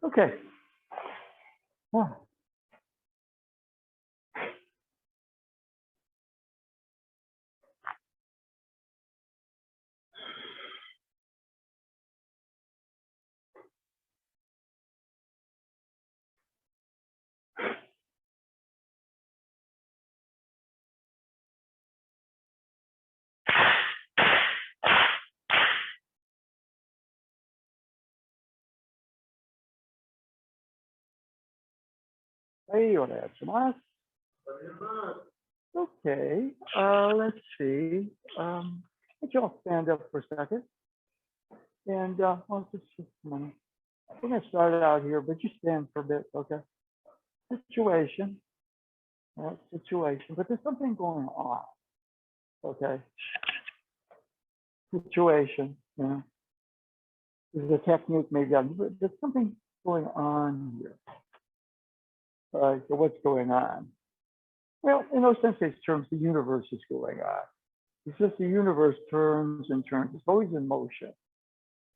Okay. Oh. Hey, okay, let's see. Let you all stand up for a second. And just a minute. We're going to start out here, but you stand for a bit, okay? Situation. Situation, but there's something going on, okay? Situation, you know. There's a technique maybe, but there's something going on here. All right, so what's going on? Well, in those sense terms, the universe is going on. It's just the universe turns and turns. It's always in motion.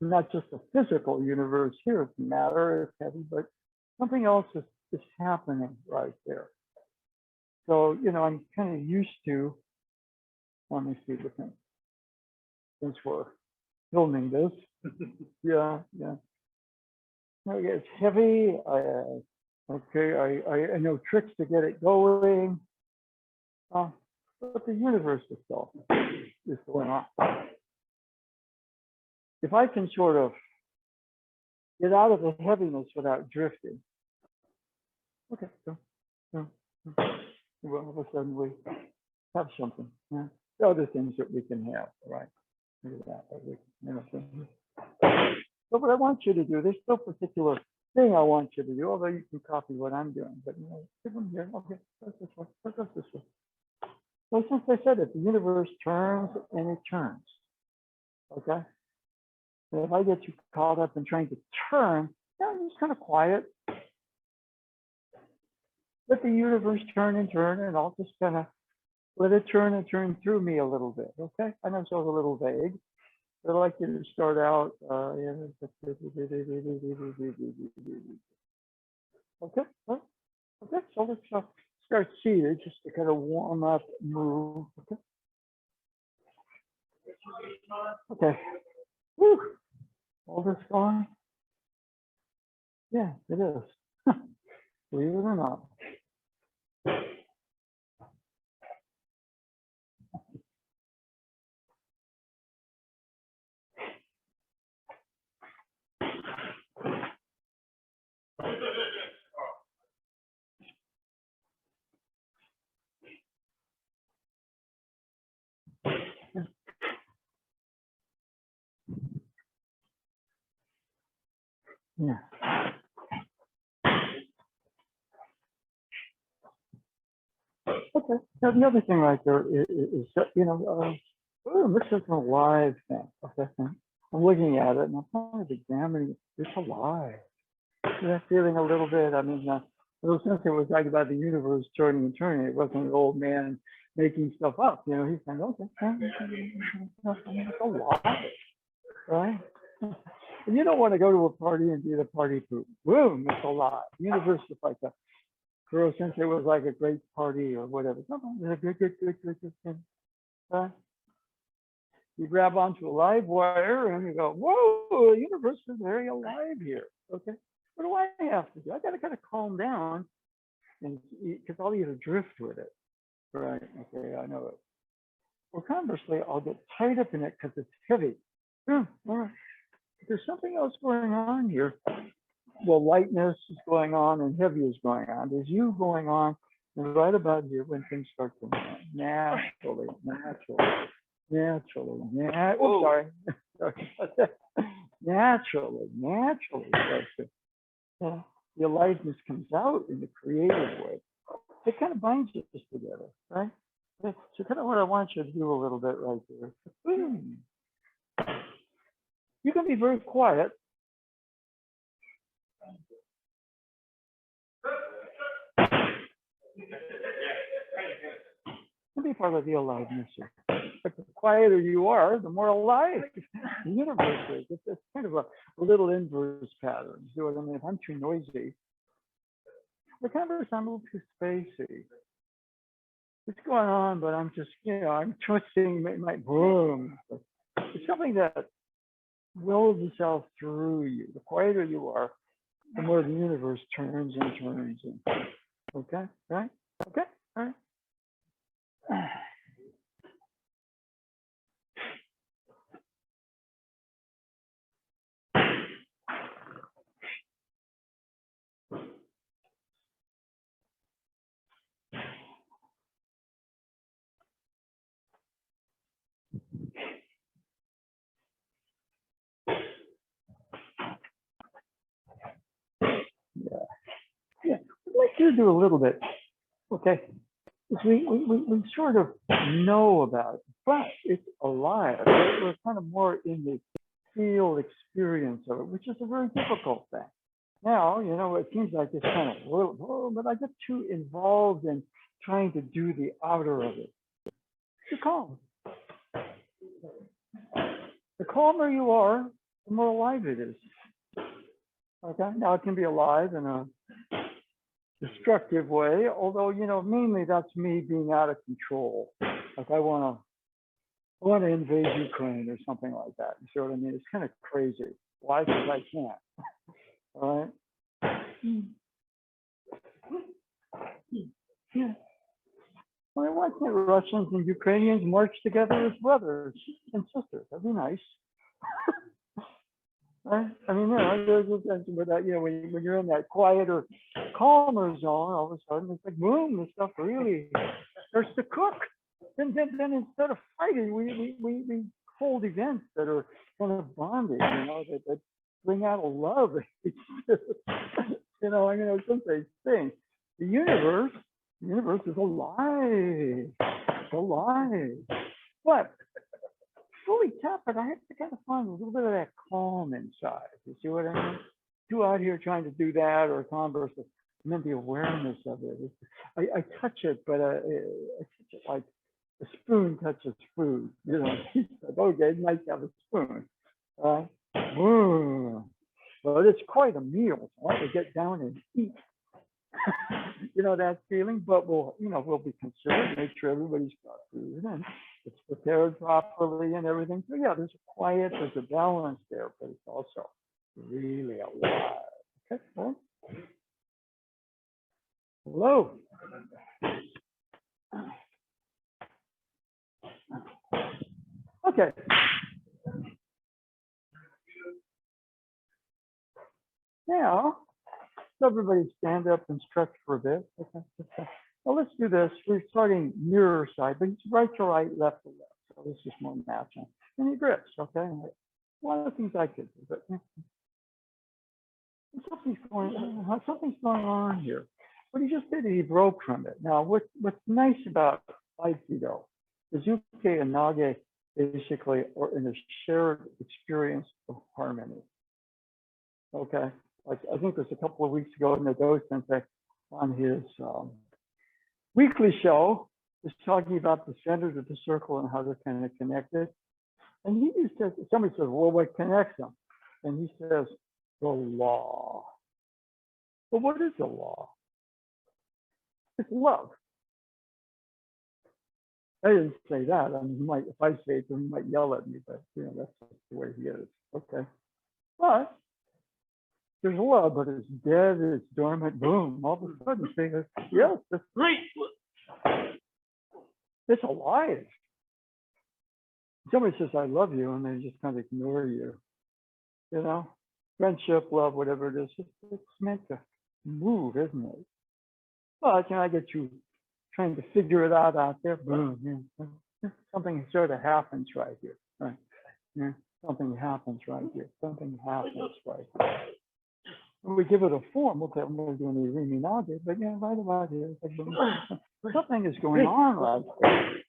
Not just a physical universe here, it's matter, it's heavy, but something else is happening right there. So, you know, I'm kind of used to, let me see the thing, since we're filming this. yeah. Okay, it's heavy. I know tricks to get it going. But the universe itself is going on. If I can sort of get out of the heaviness without drifting, okay, so well, all of a sudden we have something. Yeah. There are other things that we can have, right? Look at that. So what I want you to do, there's no particular thing I want you to do, although you can copy what I'm doing, but you know, give them here. Okay, goes this way, goes this way. So since I said it, the universe turns and it turns. Okay. And if I get you caught up in trying to turn, yeah, I'm just kind of quiet. Let the universe turn and I'll just kind of let it turn and turn through me a little bit. Okay. I know it's a little vague, but I'd like you to start out. Okay. Okay. So let's start seated just to kind of warm up, move. Okay. Okay. Whew. All this going? Yeah, it is. Believe it or not. Yeah. Okay. Now the other thing right there is you know, this is an alive thing. Okay. I'm looking at it and I'm kind of examining it. It's alive. That feeling a little bit. I mean, since it was talking about the universe turning and turning, it wasn't an old man making stuff up. You know, he's saying, okay, it's alive, right? And you don't want to go to a party and be the party poop. Boom, it's alive. The universe is like that. Kuro Sensei was like a great party or whatever. Good. Right? You grab onto a live wire and you go, whoa, the universe is very alive here. Okay. What do I have to do? I got to kind of calm down and because I'll either drift with it. Right. Okay, I know it. Or conversely, I'll get tied up in it because it's heavy. All right. There's something else going on here. Well, lightness is going on and heavy is going on. There's you going on, and right about here when things start to naturally. Oh, sorry. naturally. The aliveness comes out in the creative way. It kind of binds us together, right? So kind of what I want you to do a little bit right there. You can be very quiet. Be part of the aliveness here. But the quieter you are, the more alive the universe is. It's kind of a little inverse pattern. See what I mean? If I'm too noisy, the converse, I'm a little too spacey. What's going on? But I'm just, I'm twisting my boom. It's something that wills itself through you. The quieter you are, the more the universe turns and turns. And, okay, right? Okay, all right. Yeah, I'd like you to do a little bit, okay? We sort of know about it, but it's alive. We're kind of more in the field experience of it, which is a very difficult thing. Now, it seems like it's kind of, whoa, but I get too involved in trying to do the outer of it. Too calm. The calmer you are, the more alive it is. Okay, now it can be alive in a destructive way, although, mainly that's me being out of control. Like I want to invade Ukraine or something like that. You see what I mean? It's kind of crazy. Why? Because I can't. All right. Yeah. Well, why can't Russians and Ukrainians march together as brothers and sisters? That'd be nice. Right? I mean, with that, when you're in that quieter, calmer zone, all of a sudden it's like, boom, this stuff really starts to cook. Then instead of fighting, we hold events that are kind of bonding, that bring out a love. Sometimes things. The universe is alive. It's alive. But fully tap it, I have to kind of find a little bit of that calm inside. You see what I mean? Too out here trying to do that, or conversely, and then the awareness of it. I touch it, but I touch it like a spoon touches food. It's like, okay, nice to have a spoon. All right. But it's quite a meal. So I want to get down and eat. That feeling, but we'll be considerate, make sure everybody's got food and it's prepared properly and everything. So yeah, there's a quiet, there's a balance there, but it's also really alive. Okay, well, hello. Okay. Now, everybody stand up and stretch for a bit. Okay. Well, let's do this. We're starting mirror side, but it's right to right, left to left. So this is more natural. And he grips, okay? One of the things I could do, but something's going on here. What he just did, he broke from it. Now, what's nice about Aikido is Uke and Nage basically are in a shared experience of harmony. Okay? Like I think it was a couple of weeks ago, Nage Sensei on his weekly show was talking about the centers of the circle and how they're kind of connected. And he says, somebody says, well, what connects them? And he says, the law. Well, what is the law? It's love. I didn't say that. I mean, if I say it, then he might yell at me, but that's just the way he is. Okay. But there's love, but it's dead, it's dormant, boom, all of a sudden, yes, that's great. It's alive. Somebody says, I love you, and they just kind of ignore you. Friendship, love, whatever it is, it's meant to move, isn't it? But I get you trying to figure it out there, boom, something sort of happens right here, right? Yeah, something happens right here. Something happens right here. And we give it a form. Okay, I'm going to do an Irimi Nage, but right about here, something is going on right here.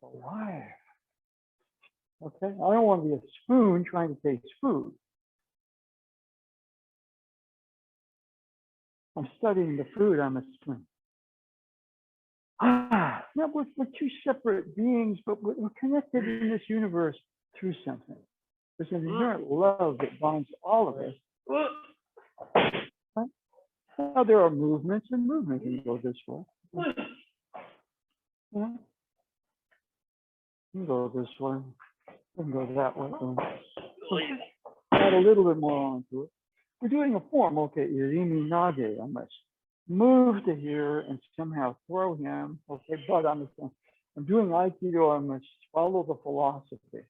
Alive. Okay, I don't want to be a spoon trying to taste food. I'm studying the food, I'm a spoon. Yeah, we're two separate beings, but we're connected in this universe through something. There's an inherent love that binds all of us. Right? Now, there are movements, and movement can go this way. Yeah. You can go this way. You can go that way. Add a little bit more onto it. We're doing a form. Okay, Irimi Nage. I must move to here and somehow throw him. Okay, but I'm doing Aikido. I must follow the philosophy.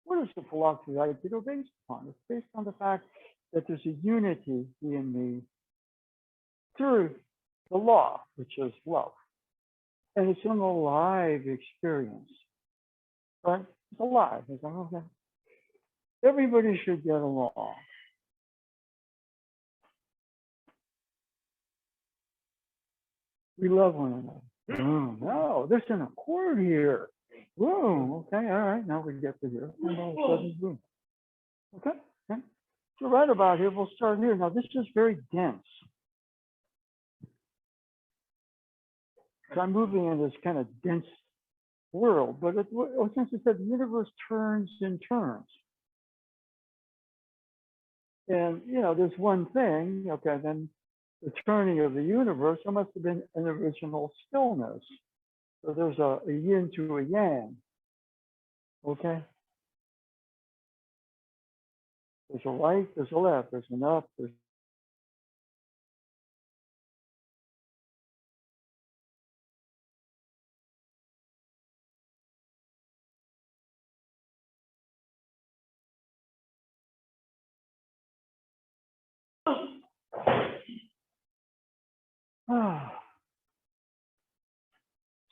What is the philosophy of Aikido based upon? It's based on the fact that there's a unity in me through the law, which is love. And it's an alive experience. Right? It's alive. It's like, okay. Everybody should get along. We love one another. No, there's an accord here. Boom. Okay, all right. Now we get to here. And all of a sudden, boom. Okay. Okay. So right about here, we'll start here. Now this is very dense. So I'm moving in this kind of dense world, but since it said the universe turns and turns. And there's one thing, okay, then the turning of the universe, there must have been an original stillness. So there's a yin to a yang. Okay. There's a right, there's a left, there's an up, there's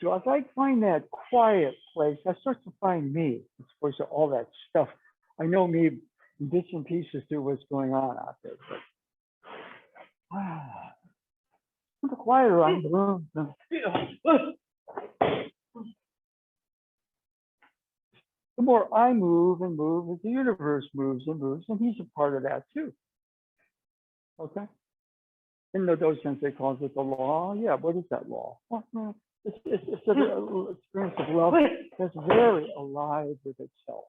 so as I find that quiet place, I start to find me, as opposed to all that stuff. I know me in bits and pieces through what's going on out there. But the quieter I'm, the more I move and move as the universe moves, and he's a part of that too. Okay? In the Dodo Sensei calls it the law. Yeah, what is that law? Well, it's an experience of love that's very alive with itself.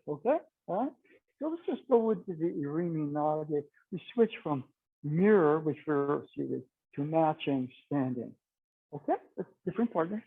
Okay? All right? So let's just go with the Irimi Nage. We switch from mirror, which we're seated, to matching standing. Okay? That's different partner.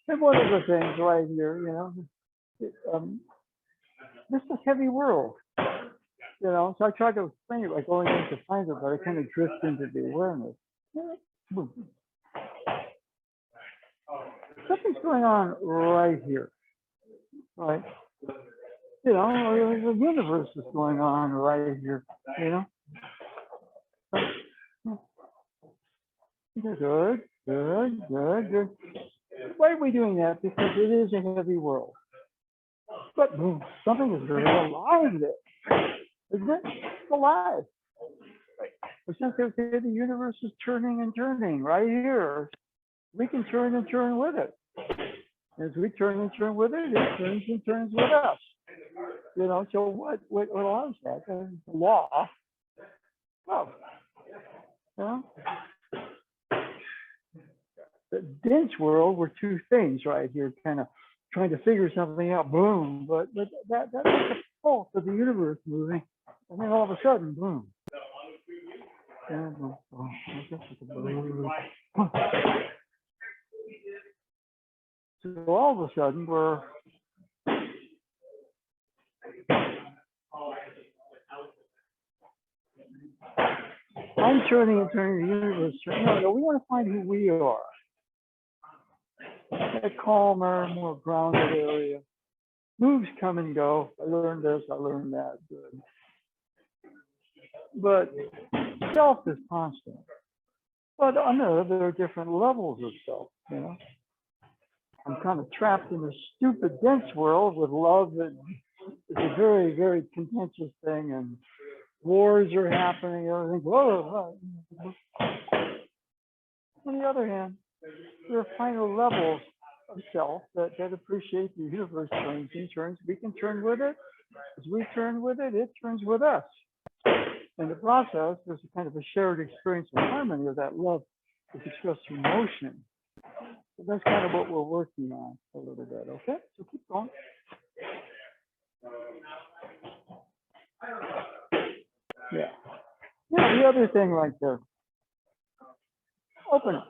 And one of the things right here, this is a heavy world, so I tried to explain it by going into find it, but I kind of drift into the awareness. Something's going on right here, right? The universe is going on right here, Good, good, good, good. Why are we doing that? Because it is a heavy world. But something is very alive there, isn't it? It's alive. But since the universe is turning and turning right here, we can turn and turn with it. As we turn and turn with it, it turns and turns with us. So what allows that? The law. Love. The dense world were two things right here, kind of trying to figure something out. Boom! But that's the pulse of the universe moving, and then all of a sudden, boom! So all of a sudden I'm turning and turning the universe. No, we want to find who we are. A calmer, more grounded area. Moves come and go. I learned this, I learned that. Good. But self is constant. But I know there are different levels of self, you know. I'm kind of trapped in a stupid, dense world with love that is a very, very contentious thing, and wars are happening, everything. Whoa. On the other hand, there are finer levels of self that appreciate the universe turns and turns. We can turn with it. As we turn with it, it turns with us. In the process, there's a kind of a shared experience of harmony of that love is expressed through motion. So that's kind of what we're working on a little bit, okay? So keep going. Yeah. Yeah, the other thing right there. Open it.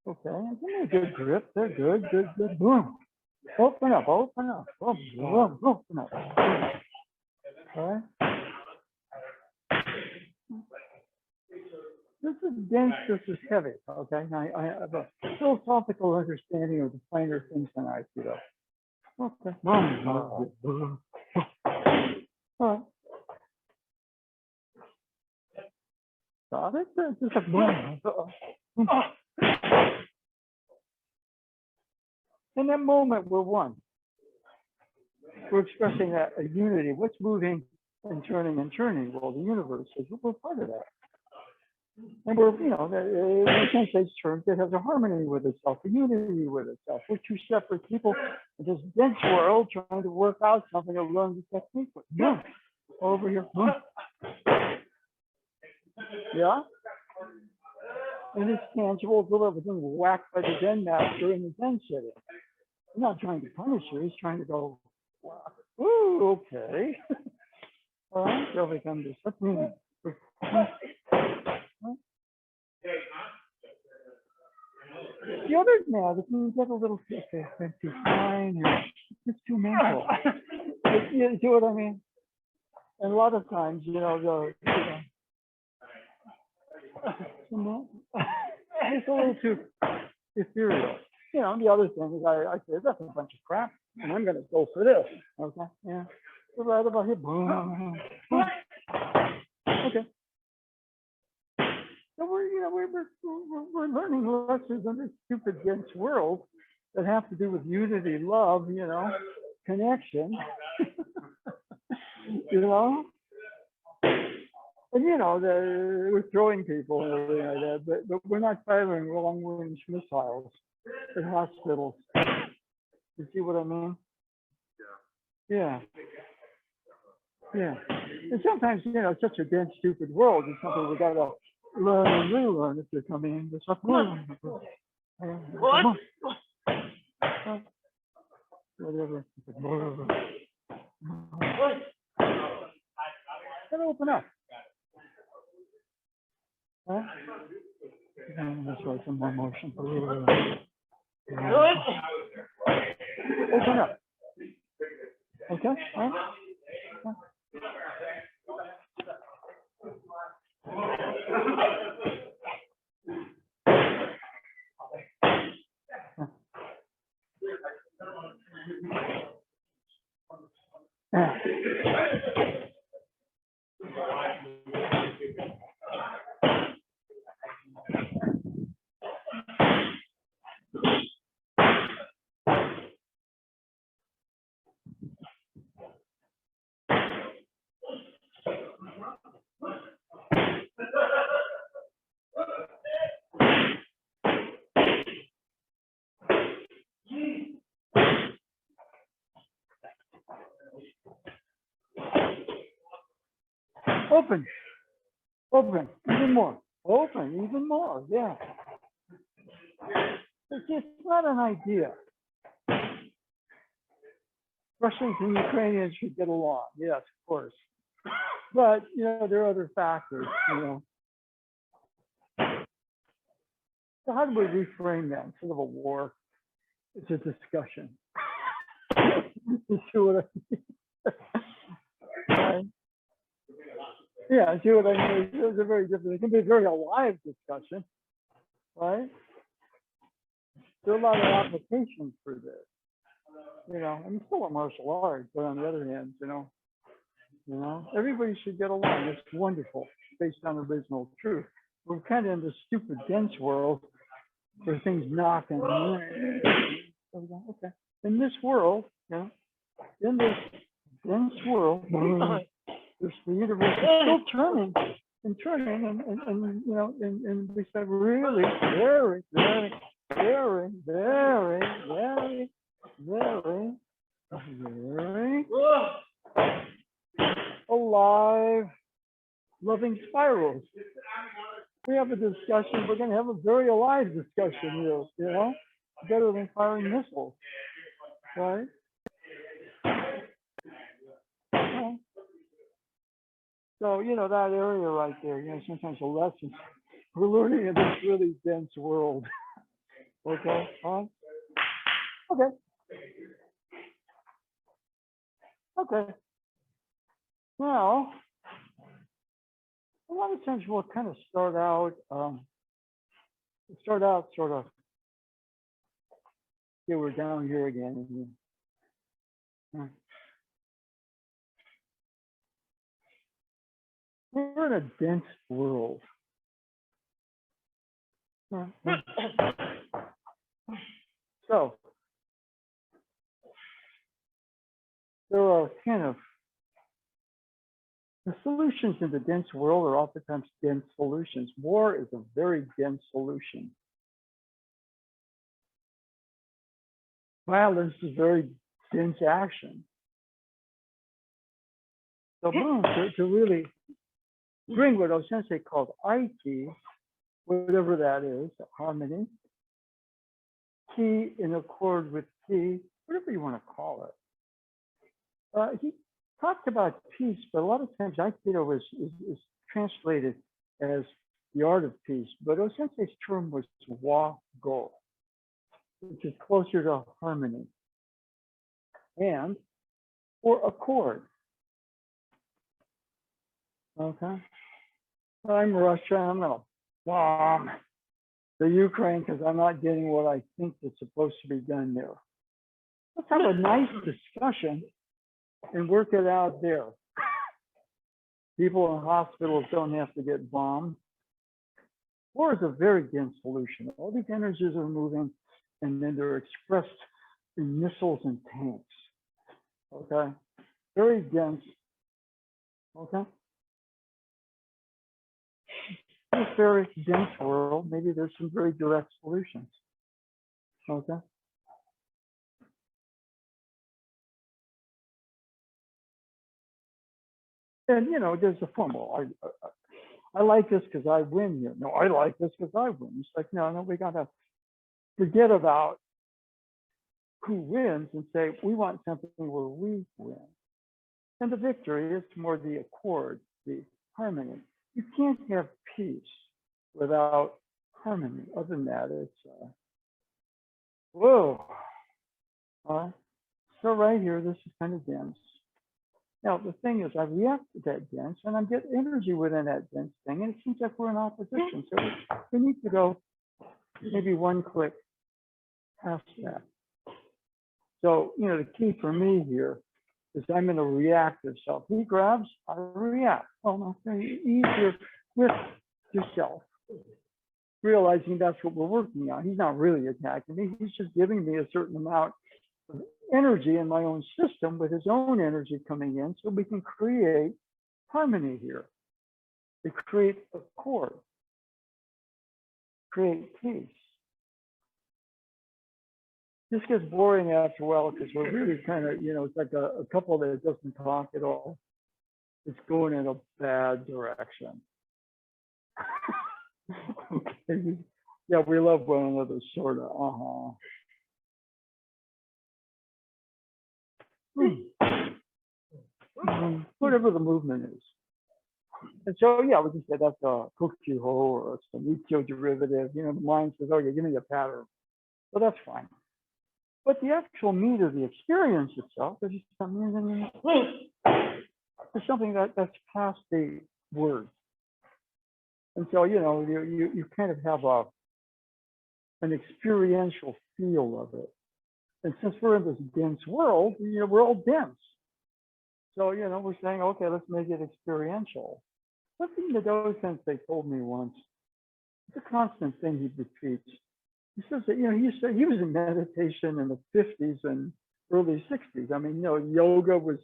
Okay, give me a good grip. They're good, good, good. Boom. Open up, open up. Boom, boom, open up. Okay. This is dense, this is heavy, okay? I have a philosophical understanding of the finer things than I see though. Okay. All right. Got it? Just a boom. In that moment, we're one. We're expressing that a unity. What's moving and turning? Well, the universe is, we're part of that. And we're, you know, in a sense, it's terms, it has a harmony with itself, a unity with itself. We're two separate people in this dense world trying to work out something or learn the technique. Boom. Over here. Boom. Yeah? And it's tangible, everything whacked by the Zen master in the Zen sitting. He's not trying to punish you, he's trying to go, ooh, okay. All right, so we come to something. The other now, if you get a little too fine, it's too mental. You see what I mean? And a lot of times, you know, it's a little too ethereal. You know, the other thing is I say, that's a bunch of crap, and I'm going to go for this. Okay, yeah. So right about here, boom. Okay. So we're learning lessons in this stupid dense world that have to do with unity, love, you know, connection. You know? And you know, we're throwing people and everything like that, but we're not firing long-range missiles at hospitals. You see what I mean? Yeah. Yeah. And sometimes, you know, it's such a dense, stupid world. It's something we gotta learn and relearn if you're coming into something. What? Whatever. Gotta open up. Huh? Let's write some more motion. Open up. Okay? Huh? Open, open, even more, open, even more, yeah. It's just not an idea. Russians and Ukrainians should get along, yes, of course. But, you know, there are other factors, you know. So how do we reframe that? Instead of a war, it's a discussion. You see what I mean? Right? Yeah, see what I mean? It's a very different, it can be a very alive discussion, right? There are a lot of applications for this, you know. I mean, still a martial art, but on the other hand, you know, everybody should get along. It's wonderful, based on original truth. We're kind of in this stupid dense world where things knock and okay. In this world, you know, in this dense world, the universe is still turning and turning, and you know, and we said really very, very, very, very, very, very, very alive, loving spirals. We have a discussion. We're going to have a very alive discussion here. You know, better than firing missiles, right? Yeah. So, you know, that area right there, you know, sometimes the lessons we're learning in this really dense world. Okay. Okay. Okay. Now, a lot of times we'll kind of start out sort of, yeah, we're down here again. We're in a dense world. So there are kind of the solutions in the dense world are oftentimes dense solutions. War is a very dense solution. Violence is very dense action. So boom, to really bring what Osensei called IT, whatever that is, harmony, key in accord with key, whatever you want to call it. He talked about peace, but a lot of times Aikido is translated as the art of peace. But Osensei's term was wa-go, which is closer to harmony, and or accord. Okay. I'm Russia. I'm gonna bomb the Ukraine because I'm not getting what I think is supposed to be done there. Let's have a nice discussion and work it out there. People in hospitals don't have to get bombed. War is a very dense solution. All these energies are moving, and then they're expressed in missiles and tanks. Okay, very dense. Okay. This very dense world, maybe there's some very direct solutions. Okay. And you know, there's a formal. I like this because I win here. No, I like this because I win. It's like, no, we gotta forget about who wins and say we want something where we win. And the victory is more the accord, the harmony. You can't have peace without harmony. Other than that, it's whoa. So right here, this is kind of dense. Now, the thing is, I react to that dense, and I get energy within that dense thing, and it seems like we're in opposition. So we need to go maybe one click past that. So, you know, the key for me here is I'm in a reactive self. He grabs, I react. Well, no, easier with yourself, realizing that's what we're working on. He's not really attacking me. He's just giving me a certain amount of energy in my own system with his own energy coming in, so we can create harmony here. We create accord, create peace. This gets boring after a while because we're really kind of, you know, it's like a couple that doesn't talk at all. It's going in a bad direction. Okay. Yeah, we love one another, sort of. whatever the movement is. And so, yeah, we can say that's a Kokuho or it's a Nikkyo derivative. You know, the mind says, oh, yeah, give me a pattern. So that's fine. But the actual meat of the experience itself is something that's past the words. And so, you know, you kind of have an experiential feel of it. And since we're in this dense world, you know, we're all dense. So, you know, we're saying, okay, let's make it experiential. Something that Nage Sensei told me once, it's a constant thing he repeats. He says that, you know, he was in meditation in the 50s and early 60s. I mean, you know, yoga was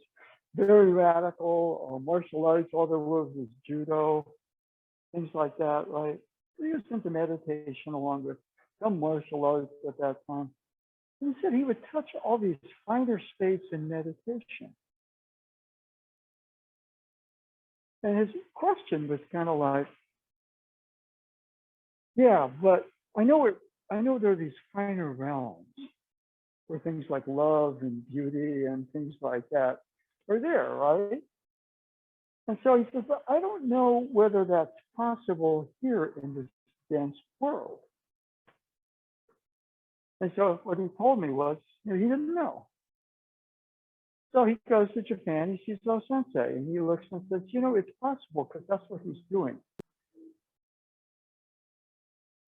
very radical, martial arts, all there was judo, things like that, right? He was into meditation along with some martial arts at that time. And he said he would touch all these finer states in meditation. And his question was kind of like, yeah, but I know there are these finer realms where things like love and beauty and things like that are there, right? And so he says, but I don't know whether that's possible here in this dense world. And so what he told me was, you know, he didn't know. So he goes to Japan, he sees Nage Sensei, and he looks and says, you know, it's possible because that's what he's doing.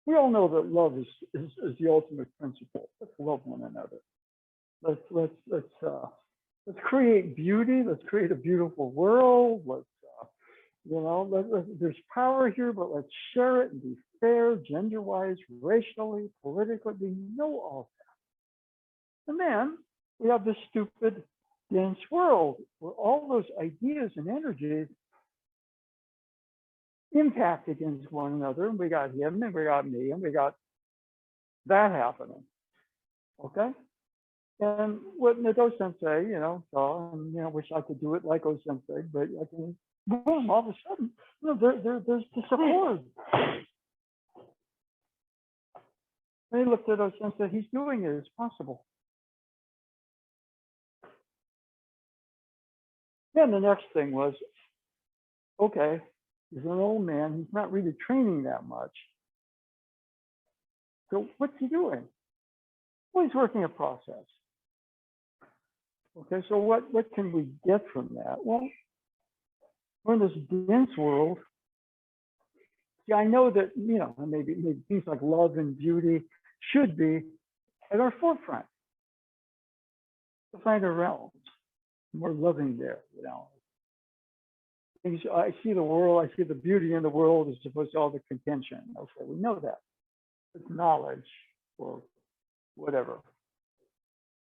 We all know that love is the ultimate principle. Let's love one another. Let's create beauty. Let's create a beautiful world. Let's you know, there's power here, but let's share it and be fair, gender-wise, racially, politically. We know all that. And then we have this stupid, dense world where all those ideas and energies impact against one another. And we got him, and we got me, and we got that happening. Okay? And what Nage Sensei, you know, saw, and you know, wish I could do it like Nage Sensei, but I can, boom, all of a sudden, you know, there's this accord. And he looked at Nage Sensei, he's doing it, it's possible. Then the next thing was, okay, he's an old man, he's not really training that much. So what's he doing? Well, he's working a process. Okay, so what can we get from that? Well, we're in this dense world. See, I know that, you know, maybe things like love and beauty should be at our forefront. To find our realms. More loving there, you know. I see the world, I see the beauty in the world as opposed to all the contention. Okay, we know that. It's knowledge or whatever.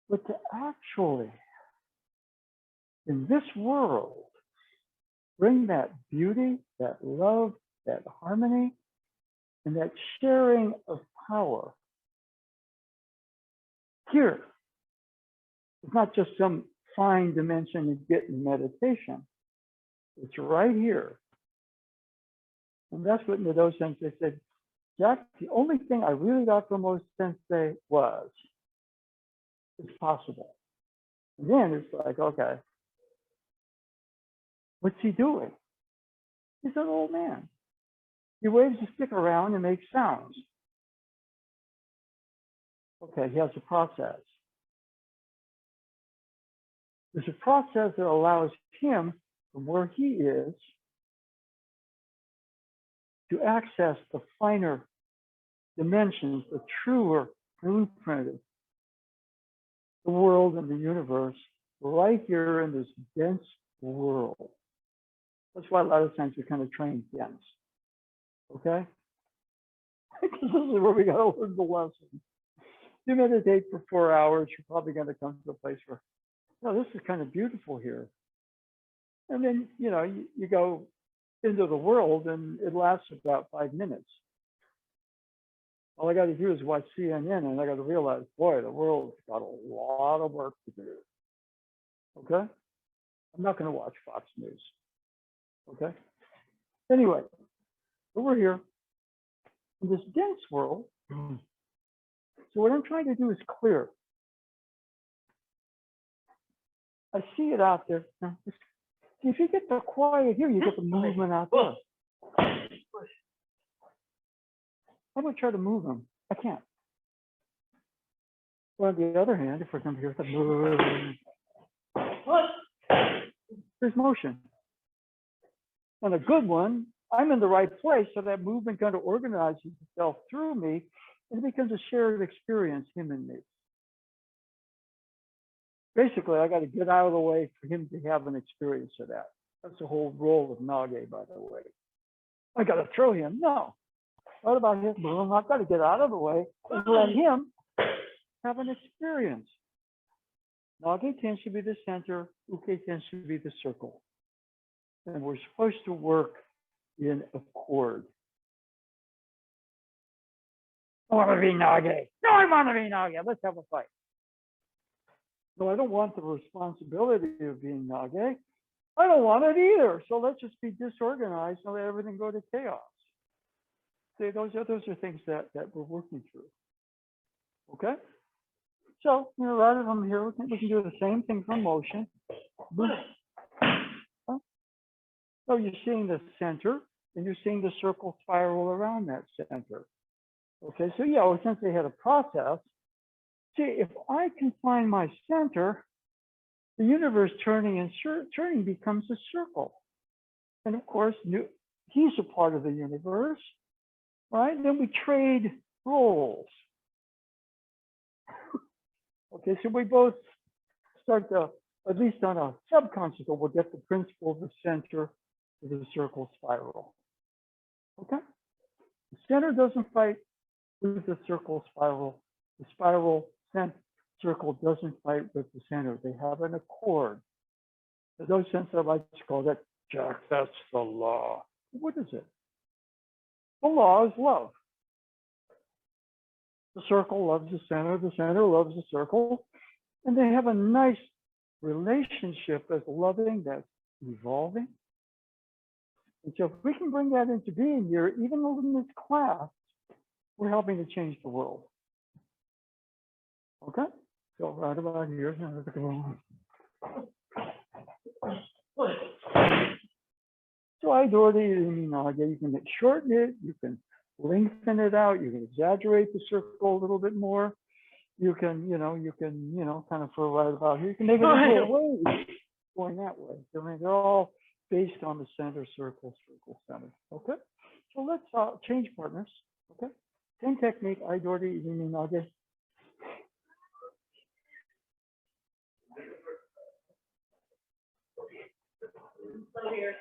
But to actually, in this world, bring that beauty, that love, that harmony, and that sharing of power here. It's not just some fine dimension you get in meditation. It's right here. And that's what Nage Sensei said. Jack, the only thing I really got from Nage Sensei was, it's possible. And then it's like, okay, what's he doing? He's an old man. He waves a stick around and makes sounds. Okay, he has a process. There's a process that allows him, from where he is, to access the finer dimensions, the truer blueprint of the world and the universe, right here in this dense world. That's why a lot of times we kind of train dense. Okay? Because this is where we got to learn the lesson. You meditate for 4 hours, you're probably going to come to a place where, oh, this is kind of beautiful here. And then, you know, you go into the world and it lasts about 5 minutes. All I got to do is watch CNN and I got to realize, boy, the world's got a lot of work to do. Okay? I'm not going to watch Fox News. Okay? Anyway, so we're here in this dense world. So what I'm trying to do is clear. I see it out there. Now, See, if you get the quiet here, you get the movement out there. I'm going to try to move them. I can't. Well, on the other hand, if we're going to hear the move, there's motion. On a good one, I'm in the right place, so that movement kind of organizes itself through me, and it becomes a shared experience, him and me. Basically, I got to get out of the way for him to have an experience of that. That's the whole role of Nage, by the way. I got to throw him. No. What about his boom? I've got to get out of the way and let him have an experience. Nage tends to be the center. Uke tends to be the circle. And we're supposed to work in accord. I want to be Nage. No, I want to be Nage. Let's have a fight. No, I don't want the responsibility of being Nage. I don't want it either. So let's just be disorganized and let everything go to chaos. See, those are things that we're working through. Okay? So, rather than here, we can do the same thing for motion. So you're seeing the center, and you're seeing the circle spiral around that center. Okay, so yeah, well, since they had a process, see, if I can find my center, the universe turning and turning becomes a circle. And of course, he's a part of the universe, right? Then we trade roles. Okay, so we both start to, at least on a subconscious level, we'll get the principle of the center to the circle spiral. Okay? The center doesn't fight with the circle spiral. The spiral circle doesn't fight with the center. They have an accord. In those sense, I like to call that, Jack, that's the law. What is it? The law is love. The circle loves the center loves the circle, and they have a nice relationship that's loving, that's evolving. And so if we can bring that into being here, even in this class, we're helping to change the world. Okay? So right about here. So I do the you can shorten it, you can lengthen it out, you can exaggerate the circle a little bit more. You can, kind of for right about here. You can make it a way going that way. I mean, they're all based on the center, circle, center. Okay? So let's change partners. Okay? Same technique, I do the Nage. So here.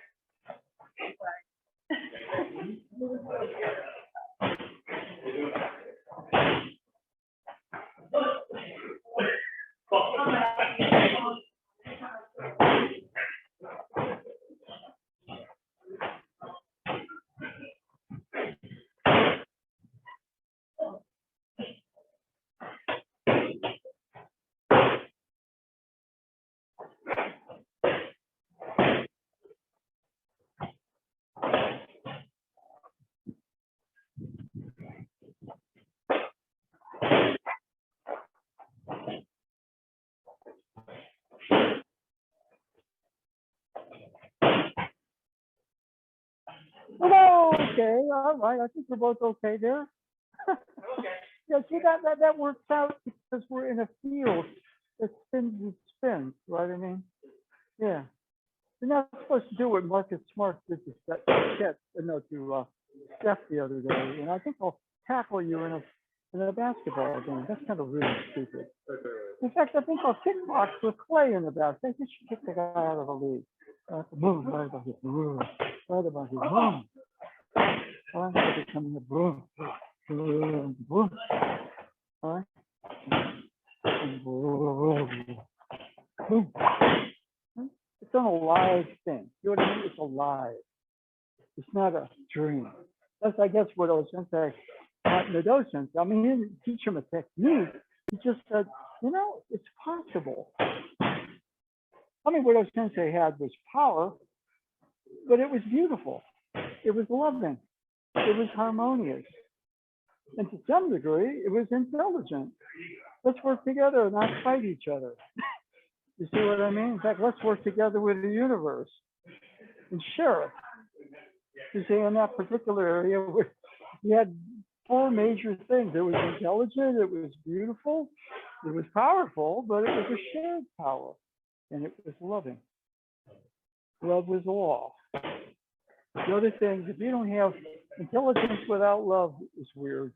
Oh, okay, all right. I think we're both okay there. Okay. Yeah, see that works out because we're in a field that spins and spins, right? I mean, yeah. You're not supposed to do what Marcus Smart did to Steph the other day, and I think I'll tackle you in a basketball game. That's kind of really stupid. In fact, I think I'll kickbox with Clay in the basket. I think you should kick the guy out of the league. Boom, right about here. Boom, right about here. Boom. All right, they're coming here. Boom, boom, boom. All right. Boom, boom. It's an alive thing. You know what I mean? It's alive. It's not a dream. That's, I guess, what Osensei taught in the docents. I mean, he didn't teach him a technique. He just said, it's possible. I mean, what Osensei had was power, but it was beautiful. It was loving. It was harmonious. And to some degree, it was intelligent. Let's work together and not fight each other. You see what I mean? In fact, let's work together with the universe. and sheriff. You see, in that particular area, you had four major things. It was intelligent, it was beautiful, it was powerful, but it was a shared power, and it was loving. Love was all. The other things, if you don't have intelligence without love, is weird.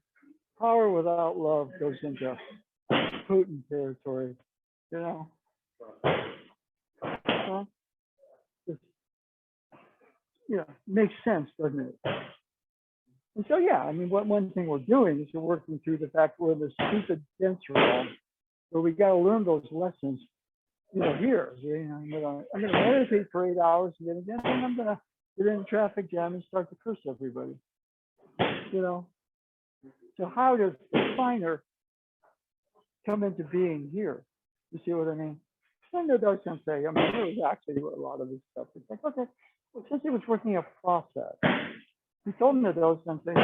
Power without love goes into Putin territory, you know. So, makes sense, doesn't it? And so, yeah, I mean, one thing we're doing is we're working through the fact we're in this stupid dense realm where we got to learn those lessons, here. I'm going to meditate for 8 hours and then I'm going to get in a traffic jam and start to curse everybody, So how does the finer come into being here? You see what I mean? Sendo Sensei, I mean, there was actually a lot of this stuff. It's like, okay, well, since he was working a process, he told me those Sensei,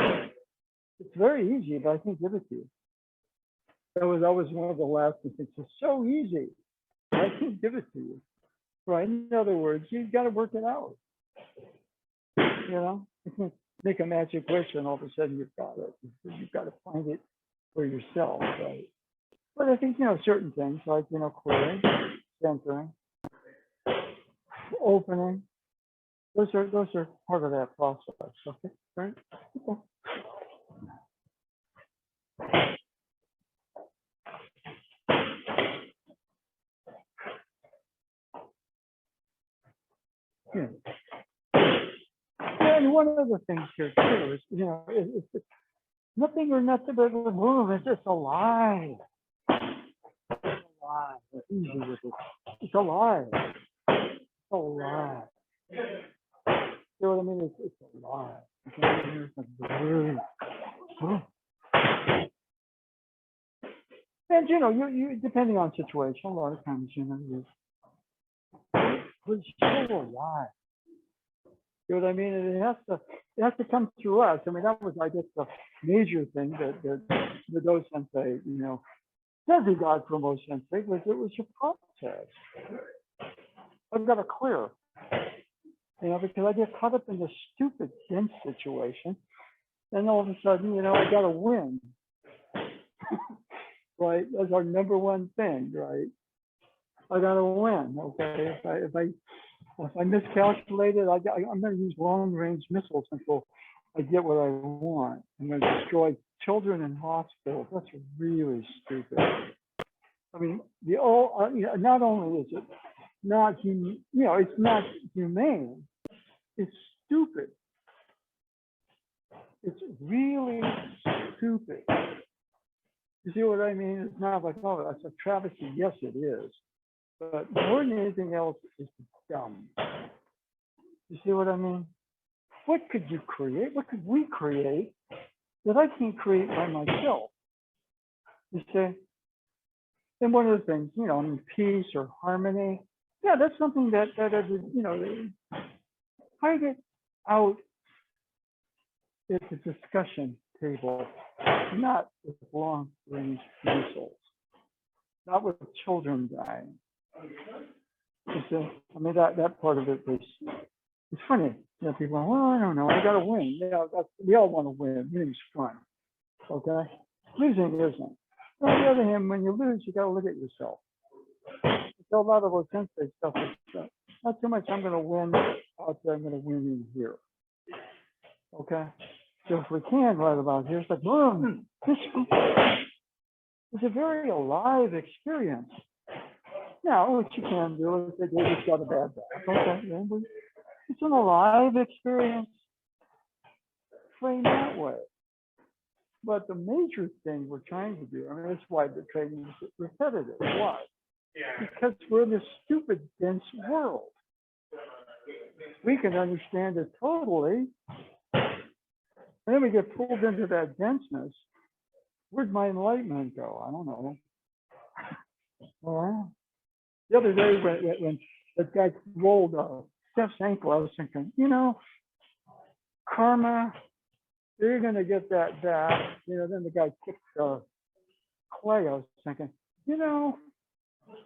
it's very easy, but I can't give it to you. That was always one of the last things. It's so easy, but I can't give it to you. Right? In other words, you've got to work it out. You can't make a magic wish and all of a sudden you've got it. You've got to find it for yourself, right? But I think, certain things like, clearing, centering, opening, those are part of that process. Okay, right? Okay. Yeah. And one of the things here too is, it's nothing or nothing but a move. It's just alive. It's alive. It's easy with it. It's alive. It's alive. You know what I mean? It's alive. And you depending on situation, a lot of times, it's still alive. You know what I mean? And it has to come through us. I mean, that was, I guess, the major thing that the Do Sensei, says he got from O Sensei was it was a process. I've got to clear, because I get caught up in this stupid dense situation, and all of a sudden, I got to win. Right? That's our number one thing, right? I got to win. Okay, if I miscalculated, I'm going to use long-range missiles until I get what I want. I'm going to destroy children in hospitals. That's really stupid. I mean, not only is it not it's not humane. It's stupid. It's really stupid. You see what I mean? It's not like, oh, that's a travesty. Yes, it is. But more than anything else, it's dumb. You see what I mean? What could you create? What could we create that I can't create by myself? You see? And one of the things, peace or harmony, yeah, that's something that hide it out at the discussion table, not with long-range missiles, not with children dying. You see, I mean, that part of it is, it's funny. People go, well, I don't know, I got to win. We all want to win. Winning's fun. Okay? Losing isn't. On the other hand, when you lose, you got to look at yourself. So a lot of those sensei stuff is not so much I'm going to win out there, I'm going to win in here. Okay? So if we can, right about here, it's like, boom, this is a very alive experience. Now, what you can do is they just got a bad back. Okay, it's an alive experience. Frame that way. But the major thing we're trying to do, I mean, that's why the training is repetitive. Why? Because we're in this stupid, dense world. We can understand it totally. And then we get pulled into that denseness. Where'd my enlightenment go? I don't know. Well, the other day when that guy rolled Steph's ankle, I was thinking, karma, you're going to get that back. Then the guy kicked Clay. I was thinking,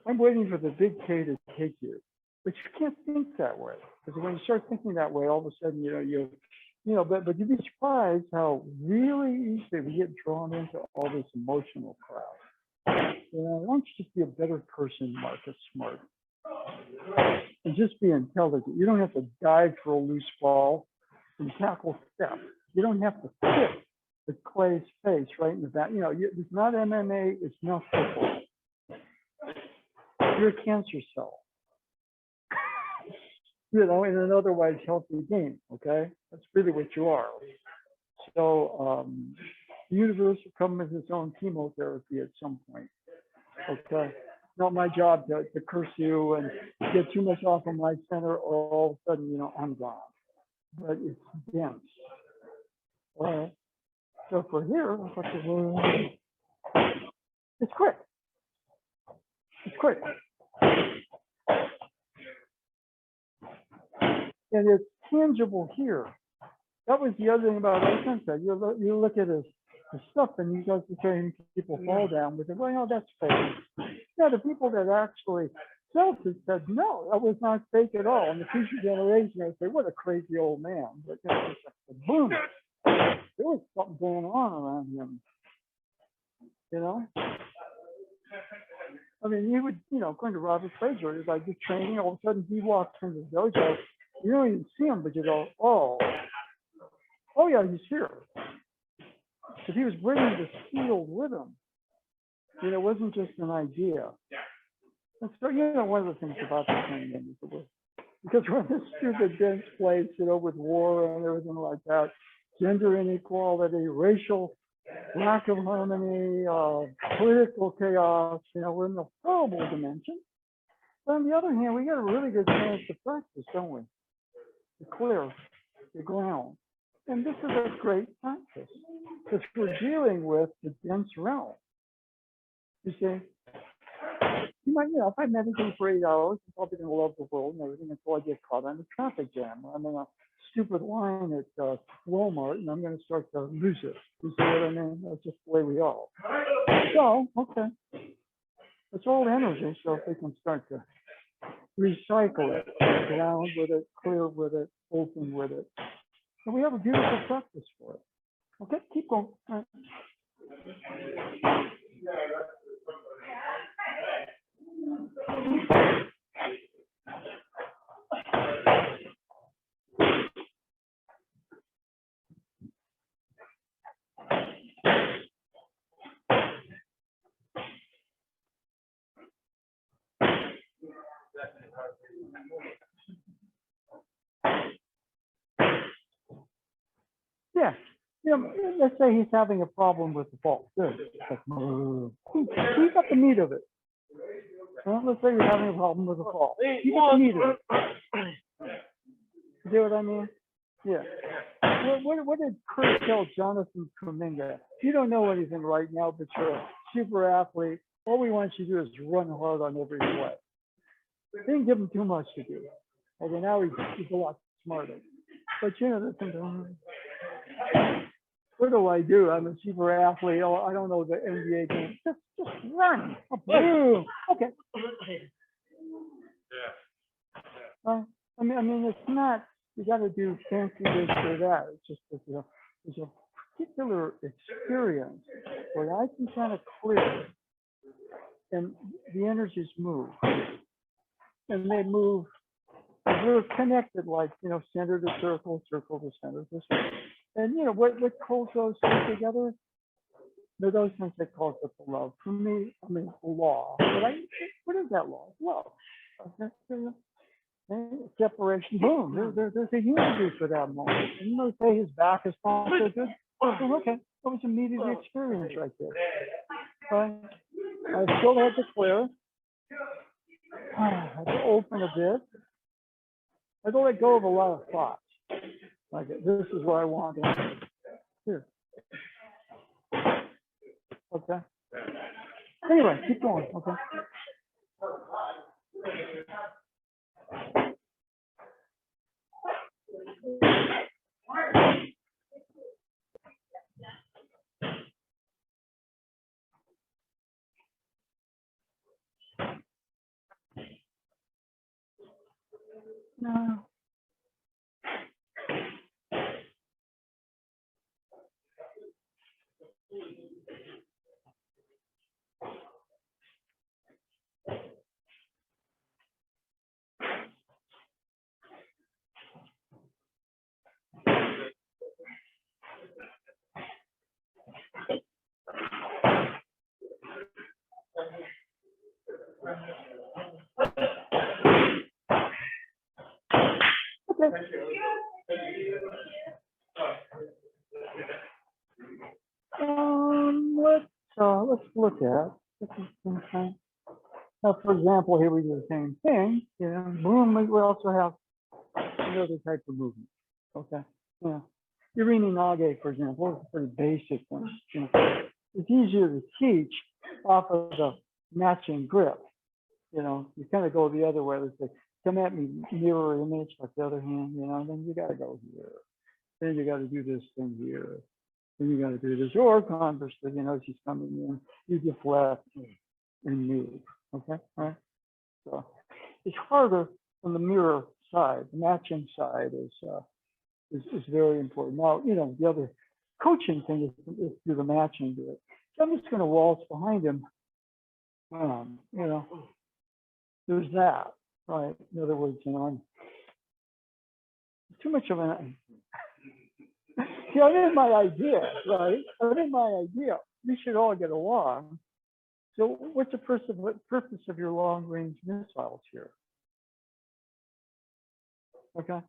I'm waiting for the big K to take you. but you can't think that way, because when you start thinking that way, all of a sudden, but you'd be surprised how really easily we get drawn into all this emotional crap. Why don't you just be a better person, Marcus Smart, and just be intelligent. You don't have to dive for a loose ball and tackle steps. You don't have to hit the Clay's face right in the back. It's not MMA, it's not football. You're a cancer cell, in an otherwise healthy game, okay? That's really what you are. So the universe will come with its own chemotherapy at some point, okay? Not my job to curse you and get too much off of my center, or all of a sudden, I'm gone. But it's dense. All right. So for here, it's quick. It's quick. And it's tangible here. That was the other thing about Osensa. You look at his stuff and you guys are saying people fall down with it. Well, that's fake. Yeah, the people that actually felt it said, no, that was not fake at all. And the future generation, they say, what a crazy old man. But it's like, boom, there was something going on around him. I mean, he would, going to Robert Fraser, he's like, just training, all of a sudden he walks into the dojo. You don't even see him, but you go, oh yeah, he's here. Because he was bringing the field with him. It wasn't just an idea. And so, one of the things about the thing is because we're in this stupid dense place, with war and everything like that, gender inequality, racial lack of harmony, political chaos, we're in a horrible dimension. But on the other hand, we got a really good chance to practice, don't we? To clear the ground. And this is a great practice because we're dealing with the dense realm. You see, you might, if I meditate for 8 hours, I'm probably going to love the world and everything until I get caught on a traffic jam. I'm in a stupid line at Walmart and I'm going to start to lose it. You see what I mean? That's just the way we are. So, okay. It's all energy, so if we can start to recycle it, ground with it, clear with it, open with it. And we have a beautiful practice for it. Okay, keep going. All right. Yeah. Let's say he's having a problem with the fault. Good. He's got the meat of it. Well, let's say you're having a problem with the fault. He's got the meat of it. You see what I mean? Yeah. What did Chris tell Jonathan Kuminga? You don't know anything right now, but you're a super athlete. All we want you to do is run hard on every play. They didn't give him too much to do. Okay, now he's a lot smarter. But the thing, what do I do? I'm a super athlete. Oh, I don't know the NBA game. Just run. Boom. Okay. Yeah. I mean, it's not. You got to do fancy this or that. It's just there's a particular experience where I can kind of clear, and the energies move, and they move. We're connected, like center to circle, circle to center to circle. And what calls those things together? Those things that calls it the love. For me, I mean law. But what is that law? Love. Okay. Separation. Boom. There's a unity for that moment. And say his back is not so good. So, okay, that was immediate experience right there. I still had to clear. I had to open a bit. I had to let go of a lot of thoughts. Like, this is what I want. Here. Okay. Anyway, keep going. Okay. No. Okay. Let's look at. Now, for example, here we do the same thing. You know, boom. We also have another type of movement. Okay. Yeah. Irimi Nage, for example, is a pretty basic one. You know, it's easier to teach off of the matching grip. You know, you kind of go the other way. It's like, come at me, mirror image, like the other hand, you know, then you got to go here. Then you got to do this thing here. Then you got to do this. Or conversely, you know, she's coming in, you deflect and move. Okay. All right. So it's harder on the mirror side. The matching side is very important. Now, you know, the other coaching thing is do the matching to it. So I'm just going to waltz behind him. You know, there's that, right? In other words, you know, I'm too much of an. See, I'm in my idea, right? I'm in my idea. We should all get along. So, what's the purpose of your long-range missiles here? Okay,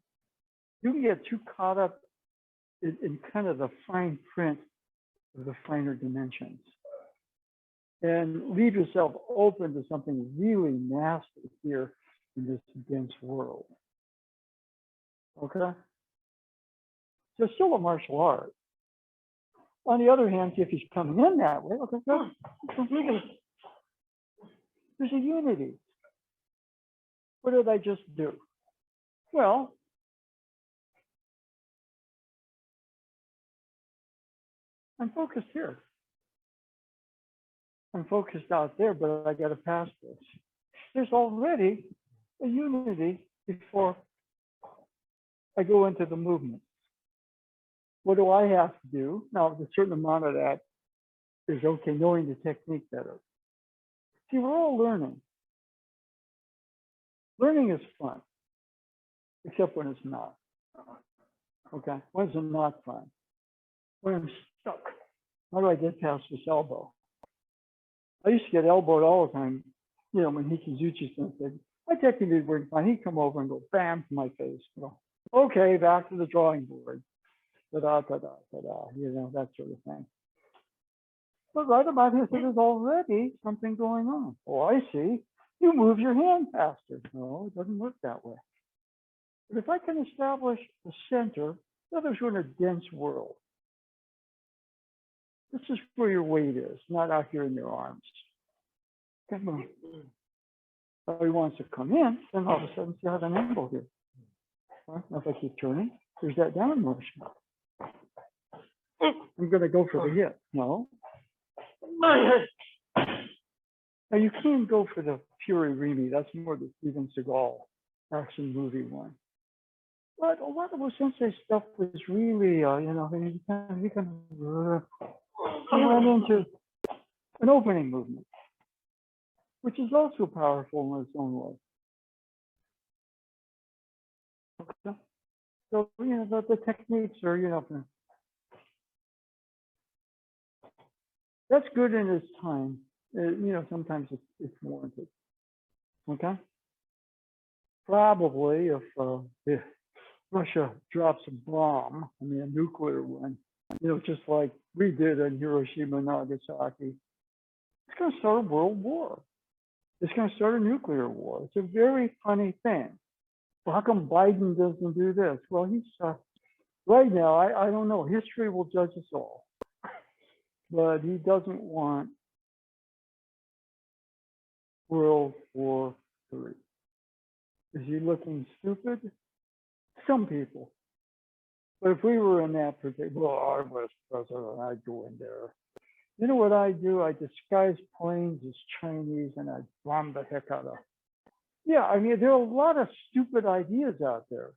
you can get too caught up in kind of the fine print of the finer dimensions, and leave yourself open to something really nasty here in this dense world. Okay, so it's still a martial art. On the other hand, if he's coming in that way, okay, good. There's a unity. What did I just do? Well, I'm focused here. I'm focused out there, but I got to pass this. There's already a unity before I go into the movement. What do I have to do? Now, a certain amount of that is okay, knowing the technique better. See, we're all learning. Learning is fun, except when it's not. Okay, when it's not fun? When I'm stuck. How do I get past this elbow? I used to get elbowed all the time, you know, when Hikizuchi said, I technically worked fine. He'd come over and go bam to my face. You know, okay, back to the drawing board. Ta-da, ta-da, ta-da, you know, that sort of thing. But right about here, so there's already something going on. Oh, I see. You move your hand faster. No, it doesn't work that way. But if I can establish the center, in other words, we're in a dense world. This is where your weight is, not out here in your arms. Come on. If he wants to come in, then all of a sudden you have an angle here. Right? Now if I keep turning, there's that down motion. I'm going to go for the hit. No. Now you can go for the pure Irimi. That's more the Steven Seagal action movie one. But a lot of the sensei stuff was really, you know, you can run into an opening movement, which is also powerful in its own way. Okay. So, you know, the techniques are, you know, that's good in its time. You know, sometimes it's warranted. Okay. Probably if Russia drops a bomb, I mean, a nuclear one, you know, just like we did in Hiroshima and Nagasaki, it's going to start a world war. It's going to start a nuclear war. It's a very funny thing. Well, how come Biden doesn't do this? Well, he's right now, I don't know. History will judge us all. But he doesn't want World War III. Is he looking stupid? Some people. But if we were in that particular, well, I was president, I'd go in there. You know what I do? I disguise planes as Chinese and I bomb the heck out of Yeah, I mean, there are a lot of stupid ideas out there.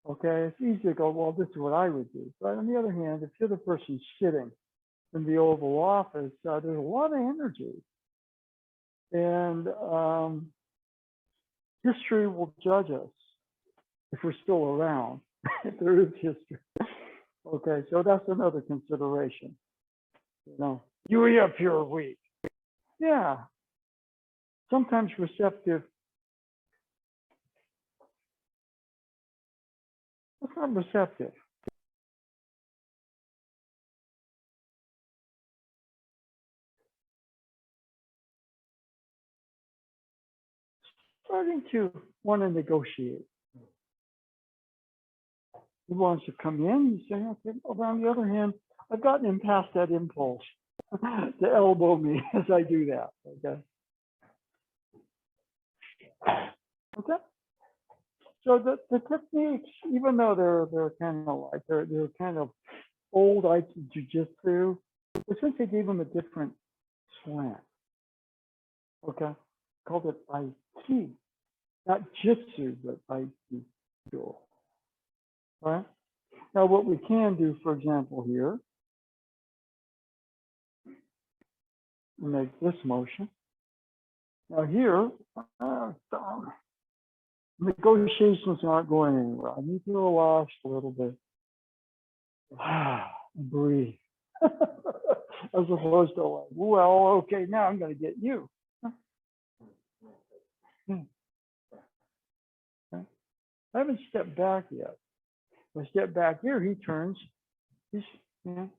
Okay, it's easy to go, well, this is what I would do. But on the other hand, if you're the person sitting in the Oval Office, there's a lot of energy. And history will judge us if we're still around, if there is history. Okay, so that's another consideration. You know, you up here weak. Yeah, sometimes receptive. That's not receptive. Starting to want to negotiate. He wants to come in. You say, okay. Well, on the other hand, I've gotten him past that impulse to elbow me as I do that. Okay. Okay. So the techniques, even though they're kind of like they're kind of old jujitsu, but since they gave them a different slant. Okay. Called it Aiki. Not jitsu, but Aiki. All right. Now what we can do, for example, here, make this motion. Now here, negotiations aren't going anywhere. I need to relax a little bit. Breathe. As opposed to like, well, okay, now I'm going to get you. I haven't stepped back yet. If I step back here, he turns. He's, you know,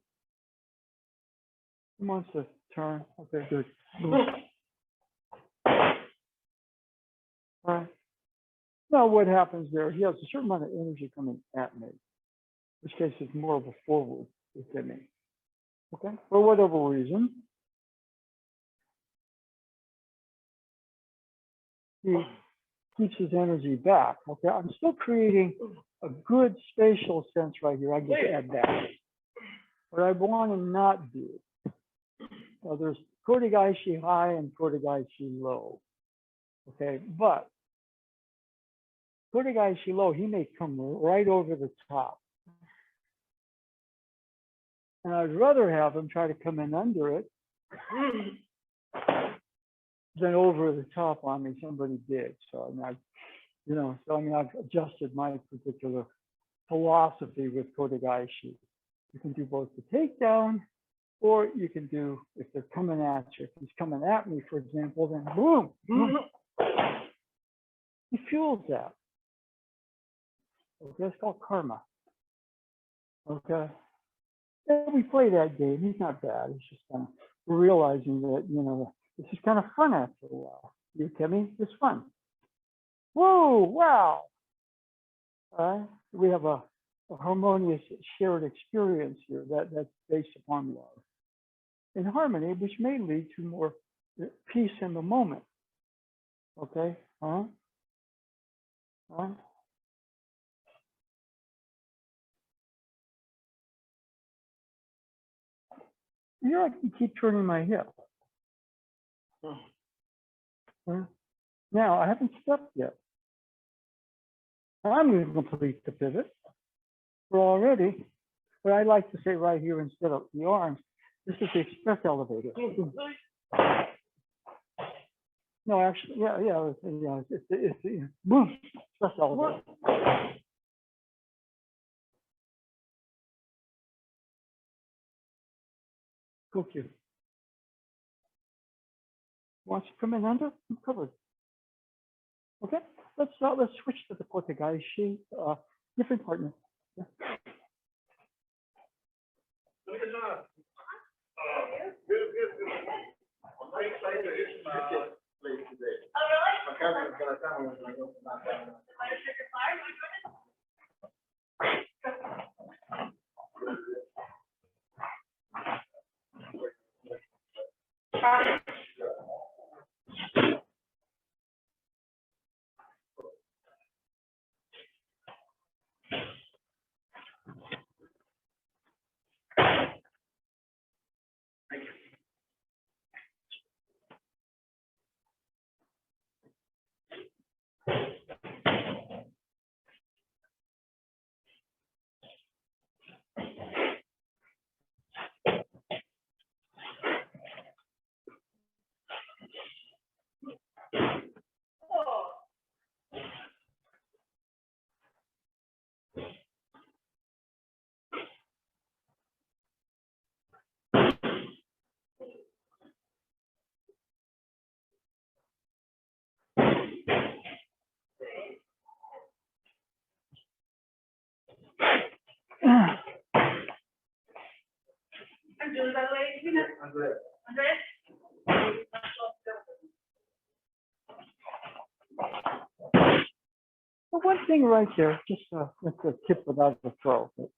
he wants to turn. Okay, good. All right. Now what happens there? He has a certain amount of energy coming at me. In this case, it's more of a forward within me. Okay, for whatever reason, he keeps his energy back. Okay, I'm still creating a good spatial sense right here. I just add that. What I want to not do. Now there's Kote Gaeshi high and Kote Gaeshi low. Okay, but Kote Gaeshi low, he may come right over the top. And I'd rather have him try to come in under it than over the top on me, somebody big. So I mean, you know, so I mean, I've adjusted my particular philosophy with Kote Gaeshi. You can do both the takedown, or you can do, if they're coming at you, if he's coming at me, for example, then boom, boom. He fuels that. Okay, it's called karma. Okay. And we play that game. He's not bad. He's just kind of realizing that, you know, this is kind of fun after a while. You kidding me? It's fun. Whoa, wow. We have a harmonious shared experience here that's based upon love and harmony, which may lead to more peace in the moment. Okay? Huh? Huh? You know, I can keep turning my hip. Huh? Now, I haven't stepped yet. I'm going to complete the pivot. We're already, but I like to say right here instead of the arms, this is the express elevator. No, actually, yeah, it's boom, express elevator. Cool cue. Wants to come in under? I'm covered. Okay, let's switch to the Kote Gaeshi, different partner. Yeah. Andres? But one thing right there, just that's a tip without the throw. But,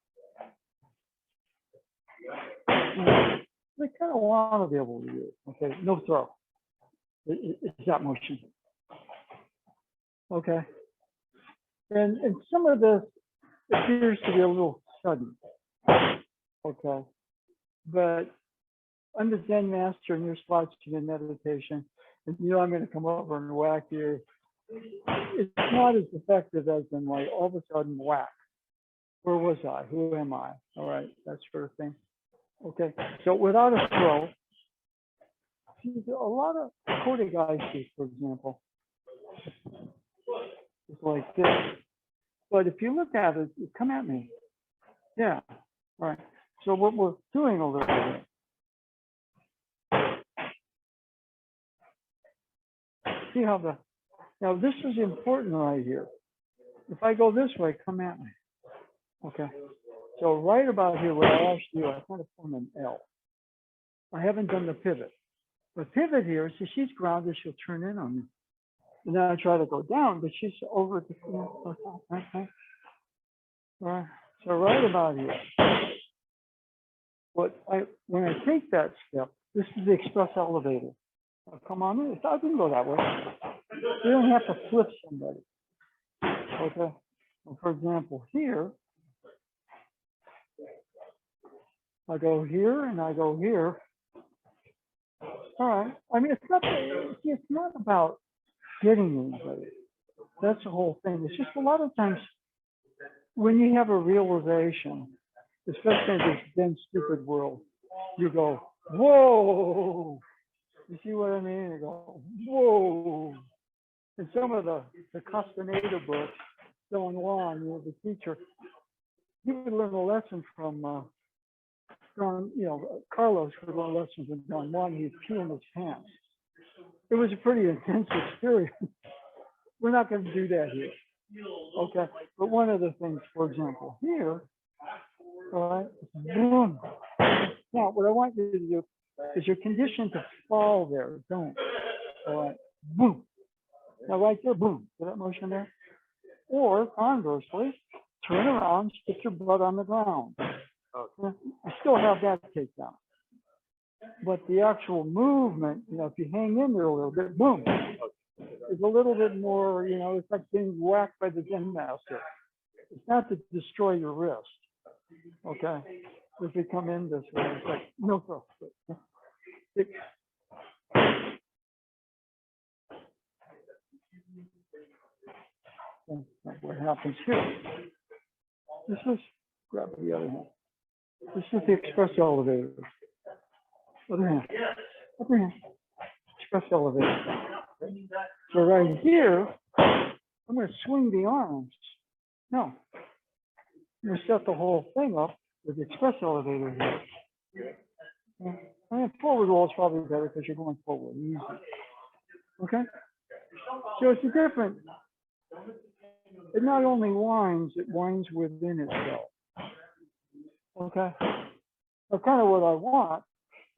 I kind of want to be able to do it. Okay, no throw. It's that motion. Okay. And some of this appears to be a little sudden. Okay. But I'm the Zen master and you're slouching in meditation. And you know I'm going to come over and whack you. It's not as effective as in like all of a sudden whack. Where was I? Who am I? All right, that sort of thing. Okay, so without a throw, a lot of Kote Gaeshi, for example, it's like this. But if you look at it, come at me. Yeah, all right. So what we're doing a little bit. See how now this is important right here. If I go this way, come at me. Okay. So right about here, what I actually do, I kind of form an L. I haven't done the pivot. The pivot here, so she's grounded, she'll turn in on me. And then I try to go down, but she's over at the, okay. Right. So right about here. When I take that step, this is the express elevator. I'll come on in. I can go that way. You don't have to flip somebody. Okay. Well, for example, here, I go here and I go here. All right. I mean, it's not about getting anybody. That's the whole thing. It's just a lot of times when you have a realization, especially in this dense, stupid world, you go, whoa. You see what I mean? You go, whoa. In some of the Castaneda books, Don Juan, you know, the teacher, he would learn a lesson from Carlos would learn lessons from Don Juan. He'd pee in his pants. It was a pretty intense experience. We're not going to do that here. Okay. But one of the things, for example, here, all right, boom. Now, what I want you to do is you're conditioned to fall there. Don't. All right. Boom. Now, right there, boom. See that motion there? Or conversely, turn around, stick your butt on the ground. Okay. You still have that takedown. But the actual movement, you know, if you hang in there a little bit, boom, it's a little bit more, you know, it's like being whacked by the Zen master. It's not to destroy your wrist. Okay. If you come in this way, it's like, no throw. What happens here? This is, grab the other hand. This is the express elevator. Other hand. Other hand. Express elevator. So right here, I'm going to swing the arms. No. I'm going to set the whole thing up with the express elevator here. I mean, forward roll is probably better because you're going forward. Easy. Okay? So it's a different. It not only winds, it winds within itself. Okay? That's kind of what I want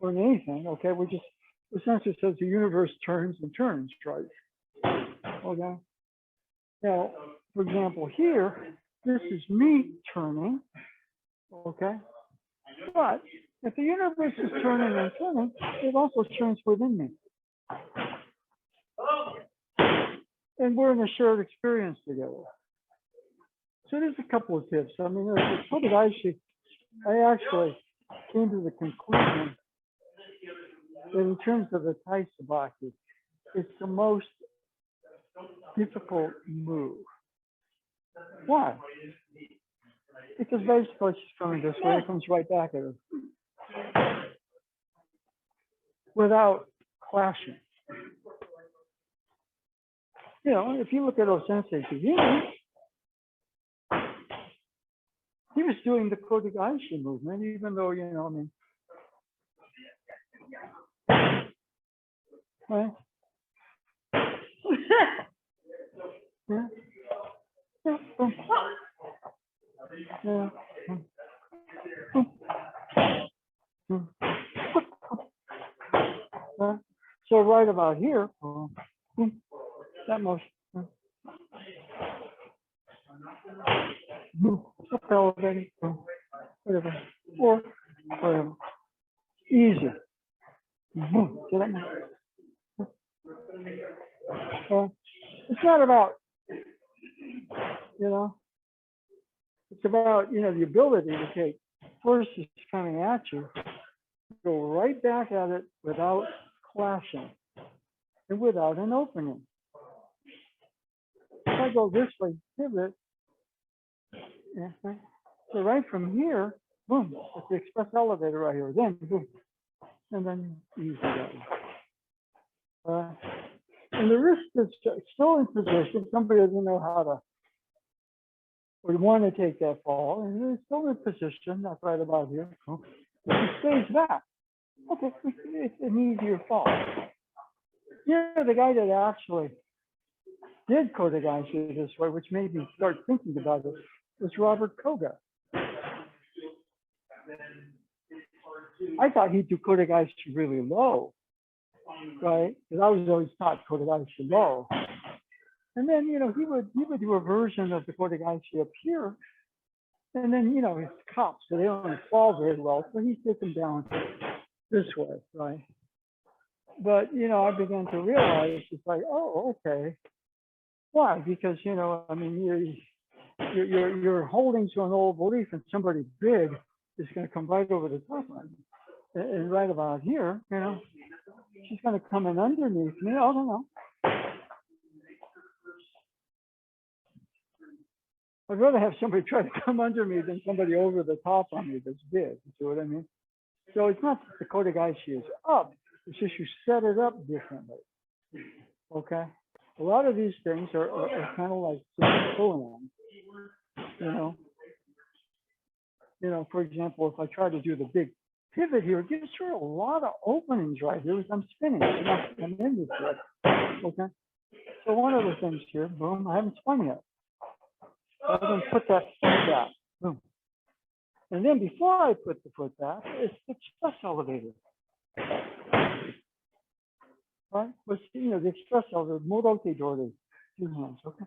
for anything. Okay? The sensor says the universe turns and turns, right? Okay? Now, for example, here, this is me turning. Okay? But if the universe is turning and turning, it also turns within me. And we're in a shared experience together. So there's a couple of tips. I mean, I actually came to the conclusion that in terms of the Tai Sabaki, it's the most difficult move. Why? Because basically she's coming this way, it comes right back at her. Without clashing. You know, if you look at Osensei Irimi, he was doing the Kote Gaeshi movement, even though, you know, I mean, right? Yeah. Yeah. Yeah. about here, boom, that motion. Boom, up elevating, boom, whatever, or whatever. Easy. Boom, see that motion? It's not about, it's about, the ability to take forces coming at you, go right back at it without clashing and without an opening. If I go this way, pivot, so right from here, boom, it's the express elevator right here, then boom, and then easy that way. And the wrist is still in position. Somebody doesn't know how to, would want to take that fall, and it's still in position. That's right about here. It stays back. Okay, it's an easier fall. The guy that actually did Kote Gaeshi this way, which made me start thinking about it, was Robert Koga. I thought he'd do Kote Gaeshi really low, right? Because I was always taught Kote Gaeshi low. And then, he would do a version of the Kote Gaeshi up here. And then, his cops, so they don't fall very well. So he'd take them down this way, right? But, I began to realize it's like, oh, okay. Why? Because, you're holding to an old belief, and somebody big is going to come right over the top of you. And right about here, she's going to come in underneath me. I don't know. I'd rather have somebody try to come under me than somebody over the top on me that's big. You see what I mean? So it's not that the Kote Gaeshi is up. It's just you set it up differently. Okay? A lot of these things are kind of like pulling on. For example, if I try to do the big pivot here, it gives her a lot of openings right here as I'm spinning. I'm in this way. Okay? So one of the things here, boom, I haven't spun yet. I'm going to put that foot back. Boom. And then before I put the foot back, it's the express elevator. Right? But, the express elevator, Morote door, 2 hands, okay?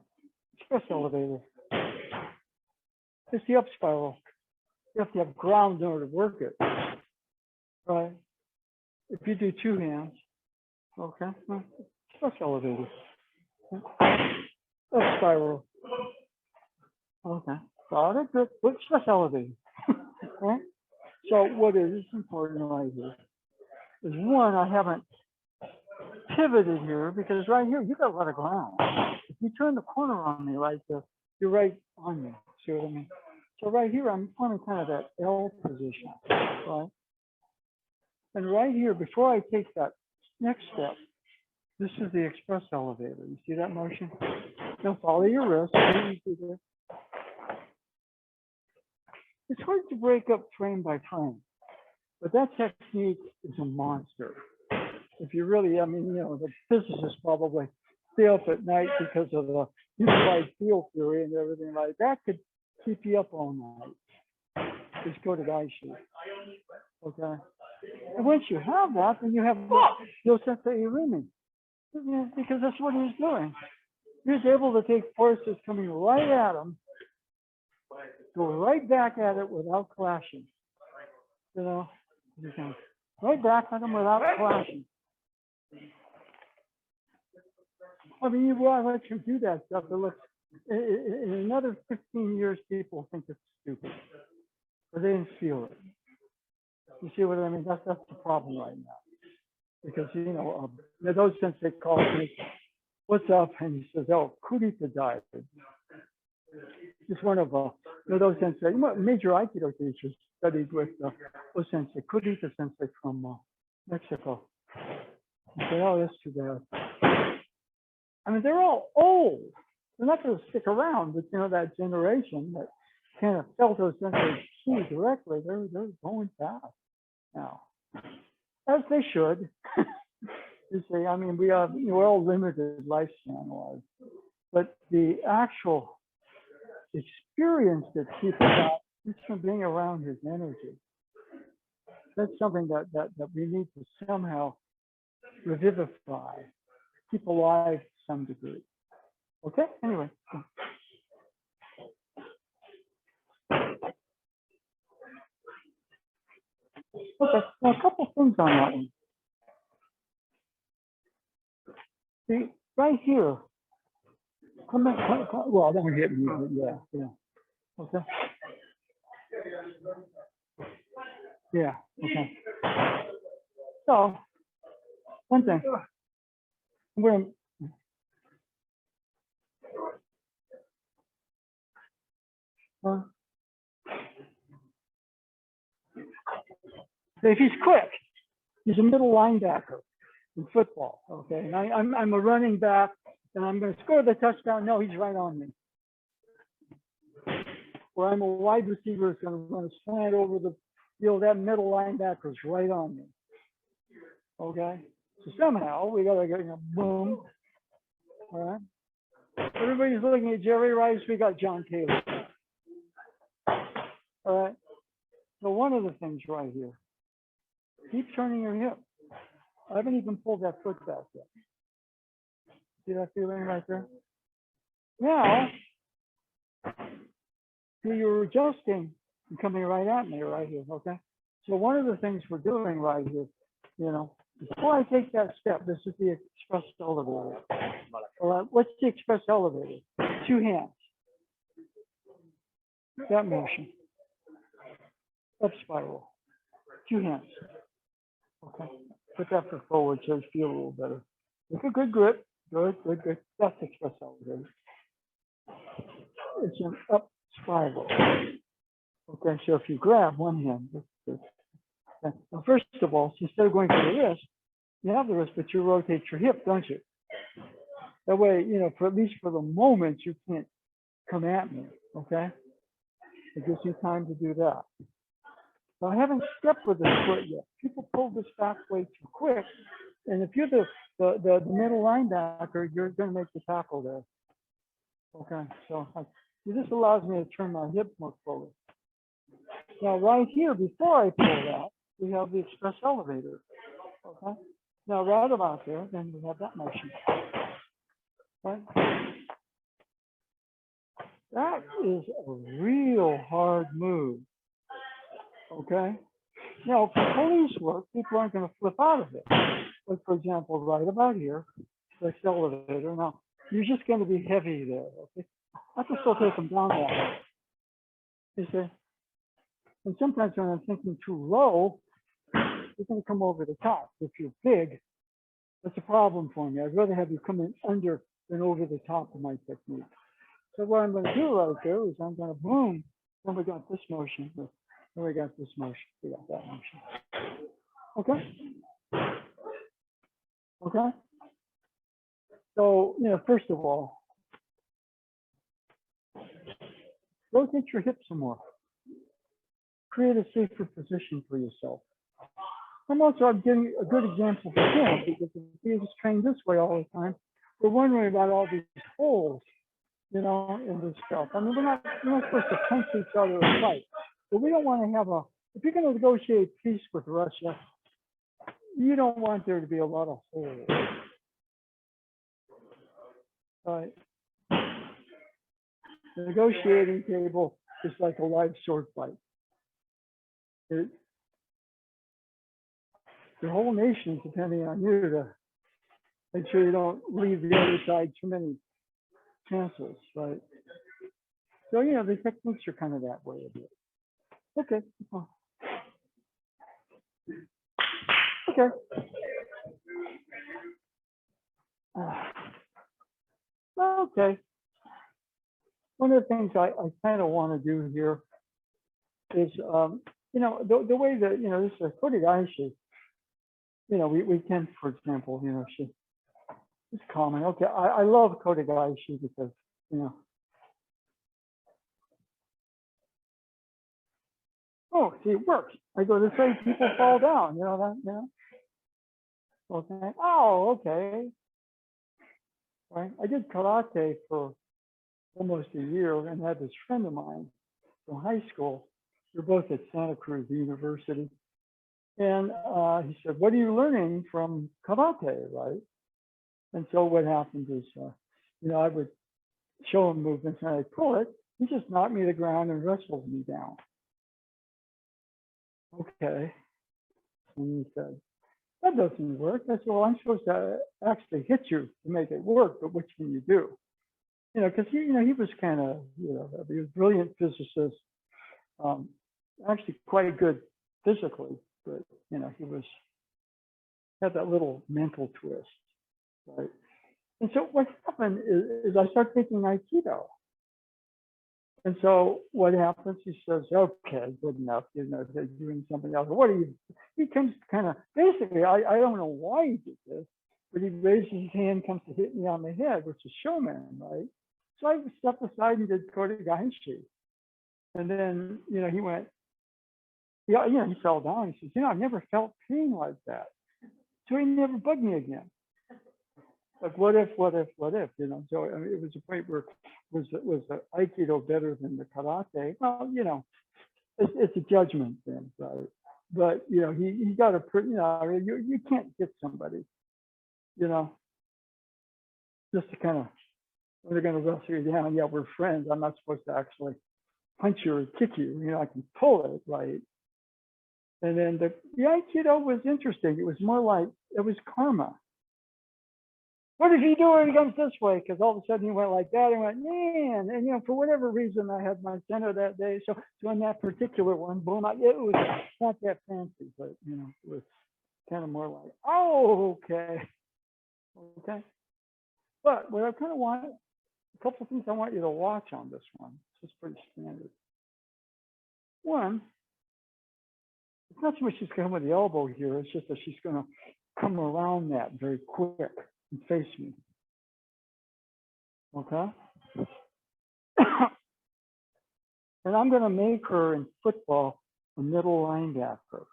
Express elevator. It's the up spiral. You have to have ground in order to work it. Right? If you do 2 hands, okay? Well, express elevator. Up spiral. Okay, got it. Good. Express elevator. Okay. So what is important right here is, one, I haven't pivoted here because right here you got a lot of ground. If you turn the corner on me right there, you're right on me. See what I mean? So right here I'm forming kind of that L position, right? And right here, before I take that next step, this is the express elevator. You see that motion? Now follow your wrist. It's hard to break up frame by frame, but that technique is a monster. If you really, the physicists probably stay up at night because of the unified field theory and everything like that could keep you up all night. Just go to Gaeshi. Okay. And once you have that, then you have Yosef Irimi, because that's what he was doing. He was able to take forces coming right at him, go right back at it without clashing. Right back at them without clashing. I mean, I let you do that stuff. It looks, in another 15 years, people think it's stupid, but they didn't feel it. You see what I mean? That's the problem right now. Because, those sensei calls me, what's up? And he says, oh, Kurita died. Just one of those sensei, major Aikido teachers studied with sensei, Kurita sensei from Mexico. I said, oh, that's too bad. I mean, they're all old. They're not going to stick around, but that generation that kind of felt those sensei see directly, they're going fast now, as they should. You see, I mean, we're all limited lifespan-wise, but the actual experience that people got is from being around his energy. That's something that we need to somehow revivify, keep alive to some degree. Okay, anyway. Okay, now a couple things on that one. See, right here, well, don't hit me, but yeah. Okay. Yeah, okay. So, one thing. I'm going to, so if he's quick, he's a middle linebacker in football, okay? And I'm a running back, and I'm going to score the touchdown. No, he's right on me. Or I'm a wide receiver, so I'm going to slant over the field. That middle linebacker is right on me, okay? So somehow we got to get a boom, all right? Everybody's looking at Jerry Rice. We got John Taylor. All right. So one of the things right here, keep turning your hip. I haven't even pulled that foot back yet. See that feeling right there? Now, you're adjusting and coming right at me right here, okay? So one of the things we're doing right here, you know, before I take that step, this is the express elevator. All right, what's the express elevator? Two hands. That motion. Up spiral. Two hands. Okay. Put that for forward so you feel a little better. Make a good grip. Good. That's express elevator. It's an up spiral. Okay, so if you grab one hand, okay. Well, first of all, so instead of going for the wrist, you have the wrist, but you rotate your hip, don't you? That way, you know, for at least for the moment, you can't come at me, okay? It gives you time to do that. So I haven't stepped with this foot yet. People pull this back way too quick. And if you're the middle linebacker, you're going to make the tackle there. Okay, so this allows me to turn my hip more forward. Now, right here, before I pull that, we have the express elevator. Okay, now right about there, then we have that motion. Right? That is a real hard move. Okay. Now, for police work, people aren't going to flip out of it. Like, for example, right about here, the elevator. Now, you're just going to be heavy there. Okay. I can still take them down that way. You see? And sometimes when I'm thinking too low, you're going to come over the top. If you're big, that's a problem for me. I'd rather have you come in under than over the top of my technique. So what I'm going to do right there is I'm going to boom. Then we got this motion. Then we got this motion. We got that motion. Okay. Okay. So, you know, first of all, rotate your hips some more. Create a safer position for yourself. I'm getting a good example for him because if he was trained this way all the time, we're wondering about all these holes, you know, in this stuff. I mean, we're not supposed to punch each other and fight, but we don't want to have if you're going to negotiate peace with Russia, you don't want there to be a lot of holes. Right? The negotiating table is like a live sword fight. Your whole nation is depending on you to make sure you don't leave the other side too many chances, right? So, you know, the techniques are kind of that way a bit. Okay. Okay. Okay. One of the things I kind of want to do here is, you know, the way that, you know, this is a Kote Gaeshi. You know, we can, for example, you know, she's common. Okay, I love Kote Gaeshi because, you know. Oh, see, it works. I go this way, people fall down. You know that, you know? Okay. Oh, okay. Right. I did karate for almost a year and had this friend of mine from high school. We're both at Santa Cruz University. And he said, what are you learning from karate, right? And so what happened is, I would show him movements and I'd pull it. He just knocked me to the ground and wrestled me down. Okay. And he said, that doesn't work. I said, well, I'm supposed to actually hit you to make it work, but what can you do? Because he was kind of, he was a brilliant physicist, actually quite good physically, but he had that little mental twist, right? And so what happened is I started taking Aikido. And so what happens, he says, okay, good enough, they're doing something else. What are you, he comes kind of, basically, I don't know why he did this, but he raises his hand, comes to hit me on the head, which is showman, right? So I stepped aside and did Kote Gaeshi. And then, he went, he fell down. He says, I've never felt pain like that. So he never bugged me again. Like, what if, So I mean, it was a point where was the Aikido better than the karate? Well, it's a judgment thing, right? But he got a pretty, you can't hit somebody, just to kind of, when they're going to wrestle you down. Yeah, we're friends. I'm not supposed to actually punch you or kick you. I can pull it, right? And then the Aikido was interesting. It was more like it was karma. What does he do when he comes this way? Because all of a sudden he went like that and went, man. And, for whatever reason, I had my center that day. So on that particular one, boom, it was not that fancy, but, it was kind of more like, oh, okay. Okay. But what I kind of want, a couple of things I want you to watch on this one. This is pretty standard. One, it's not so much she's going with the elbow here. It's just that she's going to come around that very quick and face me. Okay. And I'm going to make her in football a middle linebacker.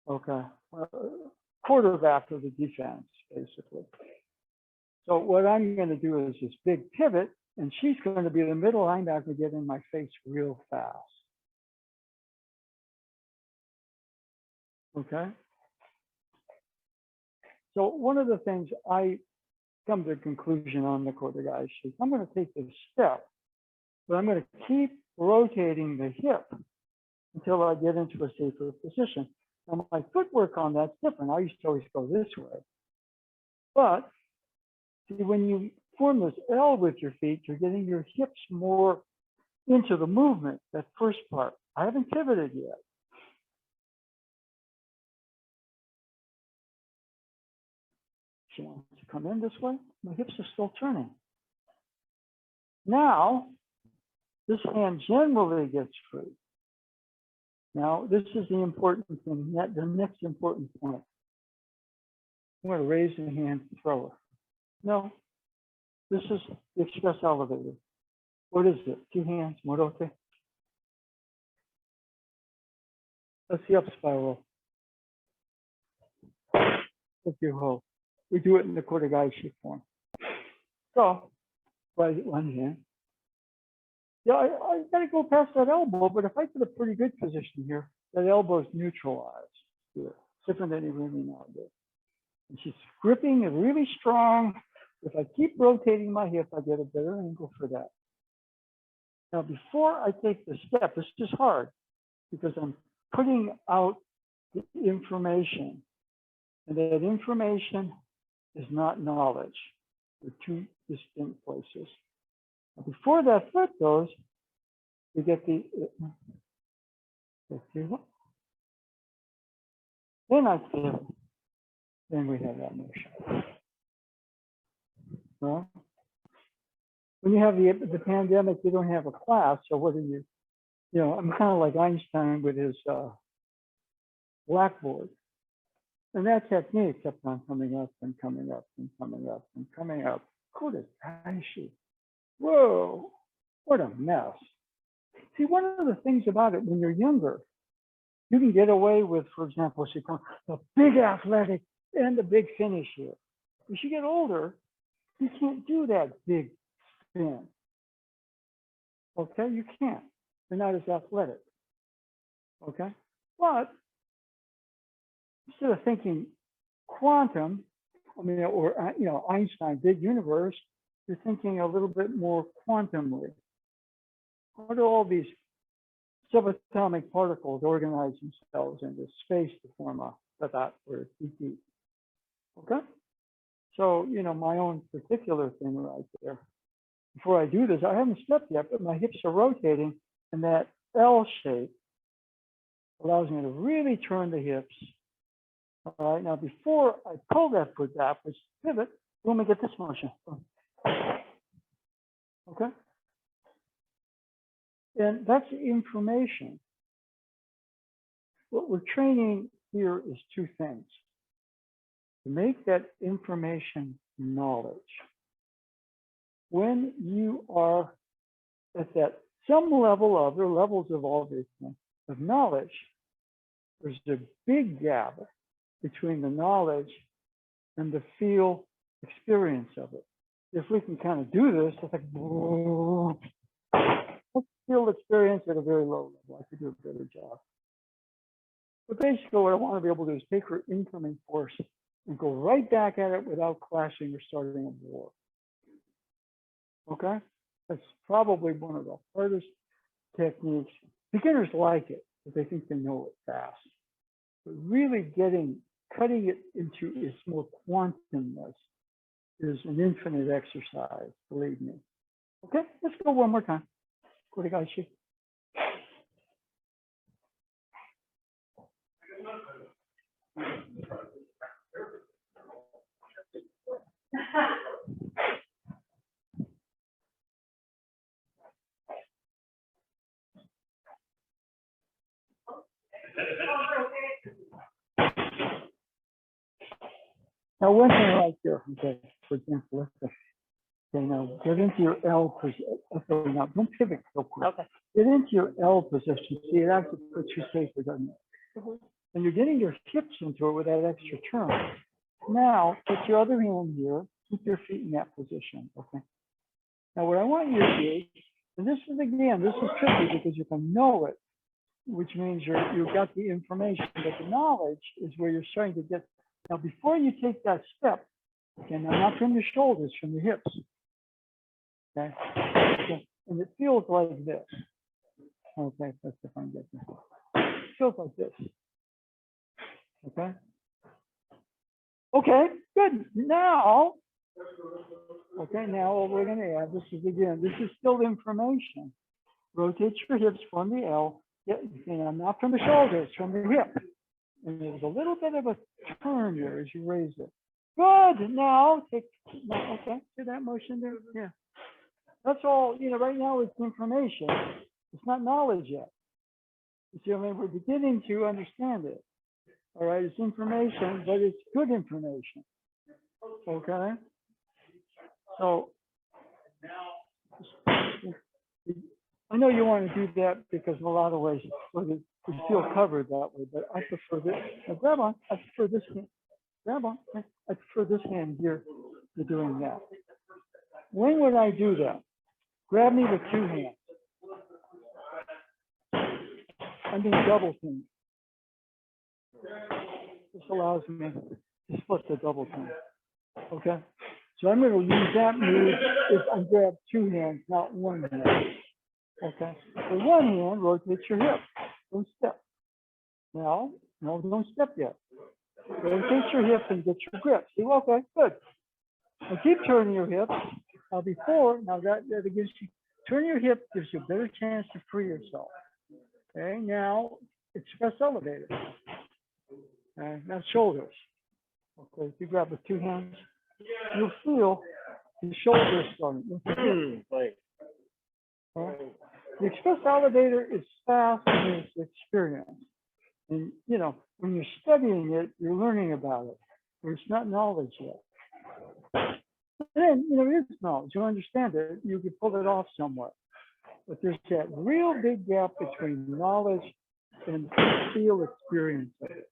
Okay. Quarterback of the defense, basically. So what I'm going to do is this big pivot, and she's going to be the middle linebacker, get in my face real fast. Okay. So one of the things I come to a conclusion on the Kote Gaeshi, I'm going to take this step, but I'm going to keep rotating the hip until I get into a safer position. Now my footwork on that's different. I used to always go this way. But see, when you form this L with your feet, you're getting your hips more into the movement, that first part. I haven't pivoted yet. She wants to come in this way. My hips are still turning. Now, this hand generally gets free. Now, this is the important thing, the next important point. I'm going to raise the hand and throw her. No, this is the express elevator. What is it? 2 hands, morote. That's the up spiral. With your hoe. We do it in the Kote Gaeshi form. So, right one hand. Yeah, I got to go past that elbow, but if I put a pretty good position here, that elbow is neutralized here. Different than Irimi nowadays. And she's gripping and really strong. If I keep rotating my hip, I get a better angle for that. Now, before I take the step, this is hard because I'm putting out the information. And that information is not knowledge. They're 2 distinct places. Now, before that foot goes, we get the, then I feel, then we have that motion. Well, when you have the pandemic, you don't have a class, so what do you, I'm kind of like Einstein with his blackboard. And that technique kept on coming up and coming up and coming up and coming up. Kote Gaeshi. Whoa, what a mess. See, one of the things about it, when you're younger, you can get away with, for example, the big athletic and the big finish here. As you get older, you can't do that big spin. Okay, you can't. You're not as athletic. Okay, but instead of thinking quantum, I mean, or Einstein, big universe, you're thinking a little bit more quantumly. How do all these subatomic particles organize themselves into space to form a dot or a TT? Okay, so my own particular thing right there. Before I do this, I haven't stepped yet, but my hips are rotating, and that L shape allows me to really turn the hips. All right, now before I pull that foot backwards, pivot, let me get this motion. Okay, and that's information. What we're training here is two things: to make that information knowledge. When you are at that some level of, there are levels of all this of knowledge, there's a big gap between the knowledge and the feel experience of it. If we can kind of do this, it's like, let's feel experience at a very low level. I could do a better job. But basically what I want to be able to do is take her incoming force and go right back at it without clashing or starting a war. Okay? That's probably one of the hardest techniques. Beginners like it, but they think they know it fast. But really cutting it into its more quantumness is an infinite exercise, believe me. Okay, let's go one more time. Kote Gaeshi. Now, one thing right there, okay, for example, let's okay, now get into your L position. Okay, now don't pivot so quick. Okay. Get into your L position. See, it actually puts you safer, doesn't it? And you're getting your hips into it with that extra turn. Now, put your other hand here, keep your feet in that position, okay? Now, what I want you to do, and this is tricky because you can know it, which means you've got the information, but the knowledge is where you're starting to get. Now, before you take that step, okay, now not from the shoulders, from the hips, okay? And it feels like this. Okay, let's see if I can get this. It feels like this. Okay. Okay, good. Now, okay, now what we're going to add, this is still information. Rotate your hips from the L, not from the shoulders, from the hip. And there's a little bit of a turn there as you raise it. Good. Now, okay, see that motion there? Yeah. That's all, right now it's information. It's not knowledge yet. You see, we're beginning to understand it. All right, it's information, but it's good information. Okay. So I know you want to do that because in a lot of ways you feel covered that way, but I prefer this. Now grab on. I prefer this hand. Grab on. I prefer this hand here to doing that. When would I do that? Grab me with two hands. I'm being double teamed. This allows me to split the double team. Okay? So I'm going to use that move if I grab two hands, not one hand. Okay? With one hand, rotate your hip. Don't step. Now, no, don't step yet. Rotate your hip and get your grip. See, okay, good. Now keep turning your hips. Now that gives you, turn your hip gives you a better chance to free yourself. Okay, now express elevator. Okay, now shoulders. Okay, if you grab with two hands, you'll feel the shoulders starting. Right. The express elevator is fast and it's experience. And when you're studying it, you're learning about it. But it's not knowledge yet. And then, it is knowledge. You understand it. You can pull it off somewhat. But there's that real big gap between knowledge and feel experience of it.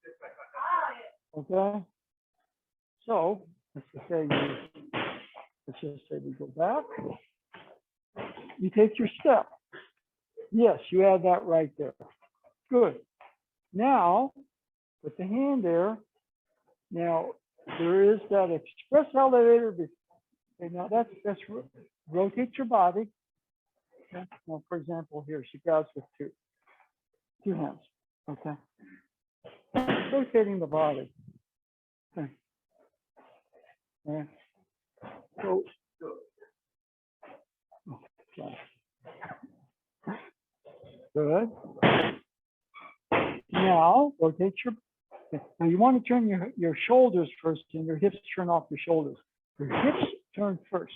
Okay? So, let's just say we go back. You take your step. Yes, you add that right there. Good. Now, put the hand there Now, there is that express elevator. Okay, now that's rotate your body. Okay. Now, for example, here she grabs with two hands. Okay. Rotating the body. Okay. All right. So, okay. Good. Now, rotate your. Now you want to turn your shoulders first, and your hips turn off your shoulders. Your hips turn first.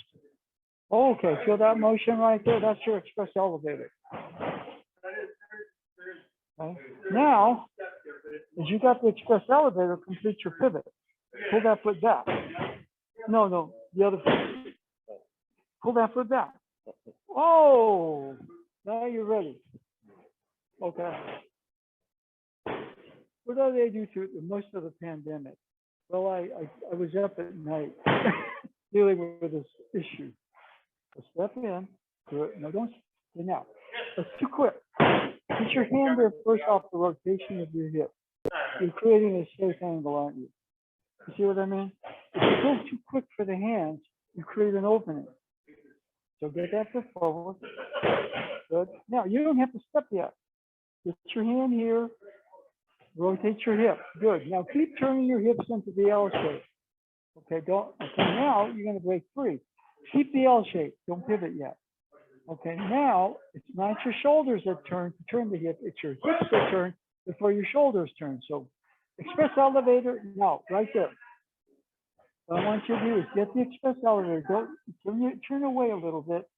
Okay, feel that motion right there? That's your express elevator. Okay. Now, as you got the express elevator, complete your pivot. Pull that foot back. No, the other foot. Pull that foot back. Oh, now you're ready. Okay. What do they do through most of the pandemic? Well, I was up at night dealing with this issue. So step in. No, don't. Now, that's too quick. Get your hand there first off the rotation of your hip. You're creating a safe angle, aren't you? You see what I mean? If you go too quick for the hands, you create an opening. So get that foot forward. Good. Now, you don't have to step yet. Get your hand here. Rotate your hip. Good. Now keep turning your hips into the L shape. Okay, don't. Okay, now you're going to break free. Keep the L shape. Don't pivot yet. Okay, now it's not your shoulders that turn to turn the hip. It's your hips that turn before your shoulders turn. So express elevator. Now, right there. What I want you to do is get the express elevator. Go turn away a little bit.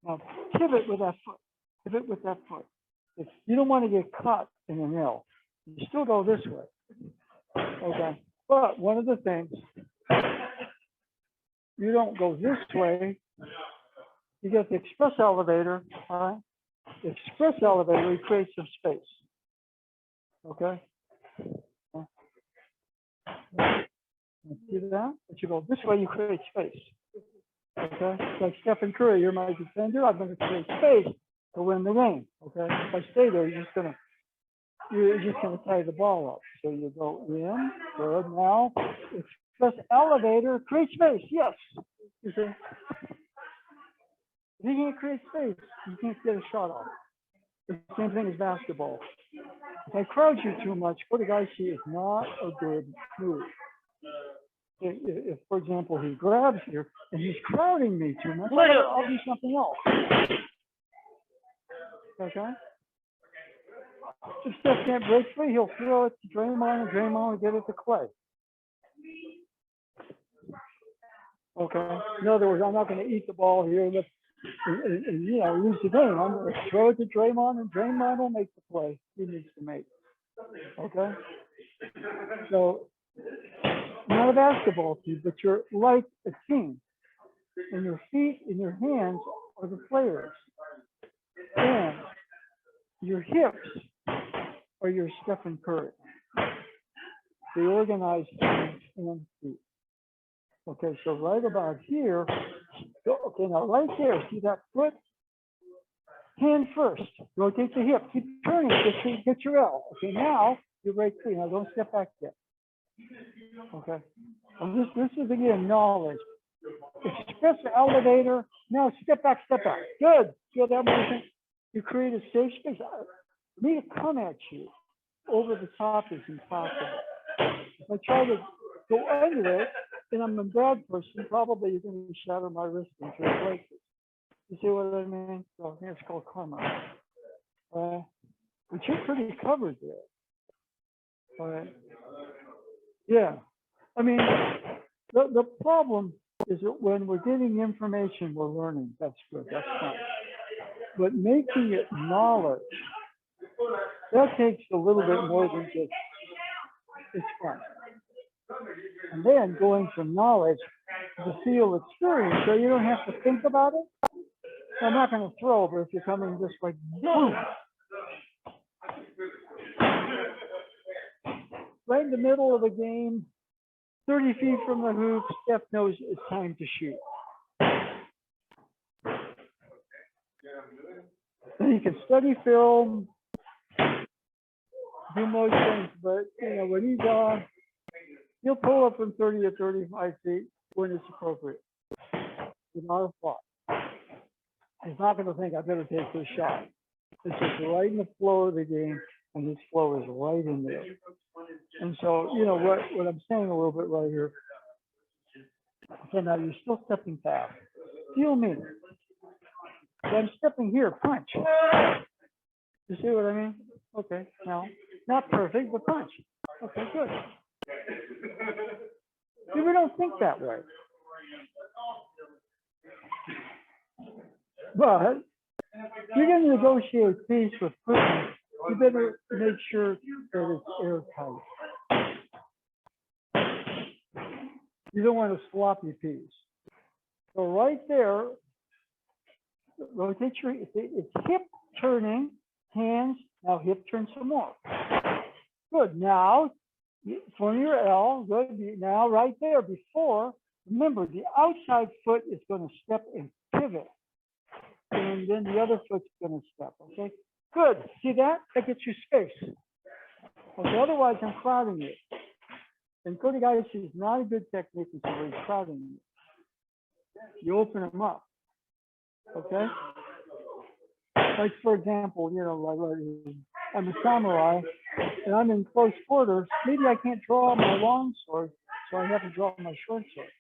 Now pivot with that foot. Pivot with that foot. If you don't want to get caught in an L, you still go this way. Okay. But one of the things, you don't go this way. You get the express elevator, all right? The express elevator, you create some space. Okay. See that? But you go this way, you create space. Okay. Like Stephen Curry, you're my defender. I'm going to create space to win the game. Okay. If I stay there, you're just gonna tie the ball up. So you go in. Good. Now express elevator. Create space. Yes. You see. If you can't create space, you can't get a shot off. The same thing as basketball. If I crowd you too much, Kote Gaeshi is not a good move. If, for example, he grabs here and he's crowding me too much, I'll do something else. Okay? If Steph can't break free, he'll throw it to Draymond, and Draymond will get it to Clay. Okay? In other words, I'm not going to eat the ball here and lose the game. I'm going to throw it to Draymond, and Draymond will make the play he needs to make. Okay? So, not a basketball team, but you're like a team. And your feet and your hands are the players. And your hips are your Stephen Curry. The organized hands and feet. Okay, so right about here, okay, now right there, see that foot? Hand first, rotate the hip, keep turning, get your L. Okay, now you break free. Now don't step back yet. Okay, and this is again knowledge. Express the elevator. Now step back, step back. Good. Feel that motion? You create a safe space. For me to come at you over the top is impossible. If I try to go under it, and I'm a bad person, probably you're going to shatter my wrist in 3 places. You see what I mean? So it's called karma. But you're pretty covered there. All right. Yeah. I mean, the problem is that when we're getting information, we're learning. That's good. That's fine. But making it knowledge, that takes a little bit more than just, it's fun. And then going from knowledge to feel experience, so you don't have to think about it. I'm not going to throw, but if you're coming just like, boom. Right in the middle of the game, 30 feet from the hoop, Steph knows it's time to shoot. And you can study film, do most things, but when he's on, He'll pull up from 30 to 35 feet when it's appropriate, without a thought. He's not going to think I better take this shot. It's just right in the flow of the game, and his flow is right in there. And so, you know, what I'm saying a little bit right here. Okay, now you're still stepping fast. Feel me. So I'm stepping here, punch. You see what I mean? Okay, now, not perfect, but punch. Okay, good. See, we don't think that way. But if you're going to negotiate peace with Putin, you better make sure that it's airtight. You don't want a sloppy piece. So right there, rotate your, it's hip turning, hands, now hip turn some more. Good, now, from your L, good, now right there, before, remember the outside foot is going to step and pivot. And then the other foot's going to step, okay? Good, see that? That gets you space. Okay, otherwise I'm crowding you. And Kote Gaeshi is not a good technique until he's crowding you. You open them up, okay? Like for example, you know, like I'm a samurai and I'm in close quarters. Maybe I can't draw my long sword, so I have to draw my short sword.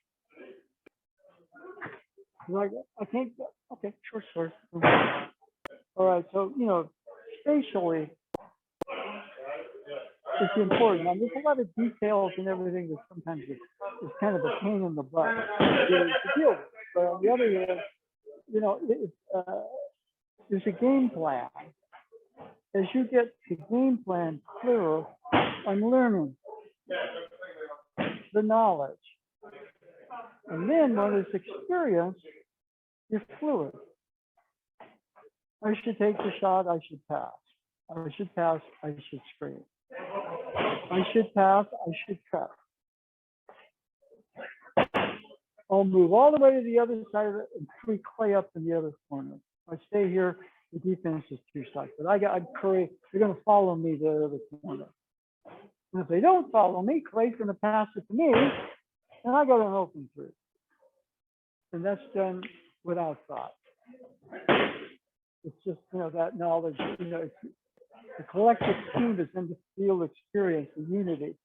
Like I can't. Okay, short sword. All right, so you know, spatially, it's important. Now, there's a lot of details and everything that sometimes is kind of a pain in the butt to deal with. But on the other hand, you know, there's a game plan. As you get the game plan clearer, I'm learning the knowledge. And then when it's experience, you're fluid. I should take the shot, I should pass. I should pass, I should screen. I should pass, I should cut. I'll move all the way to the other side of it and free clay up in the other corner. If I stay here, the defense is too tight. But I'm Curry, they're going to follow me to the other corner. And if they don't follow me, Clay's going to pass it to me, and I got an open three. And that's done without thought. It's just, you know, that knowledge, you know, the collective team is in the field experience, the unity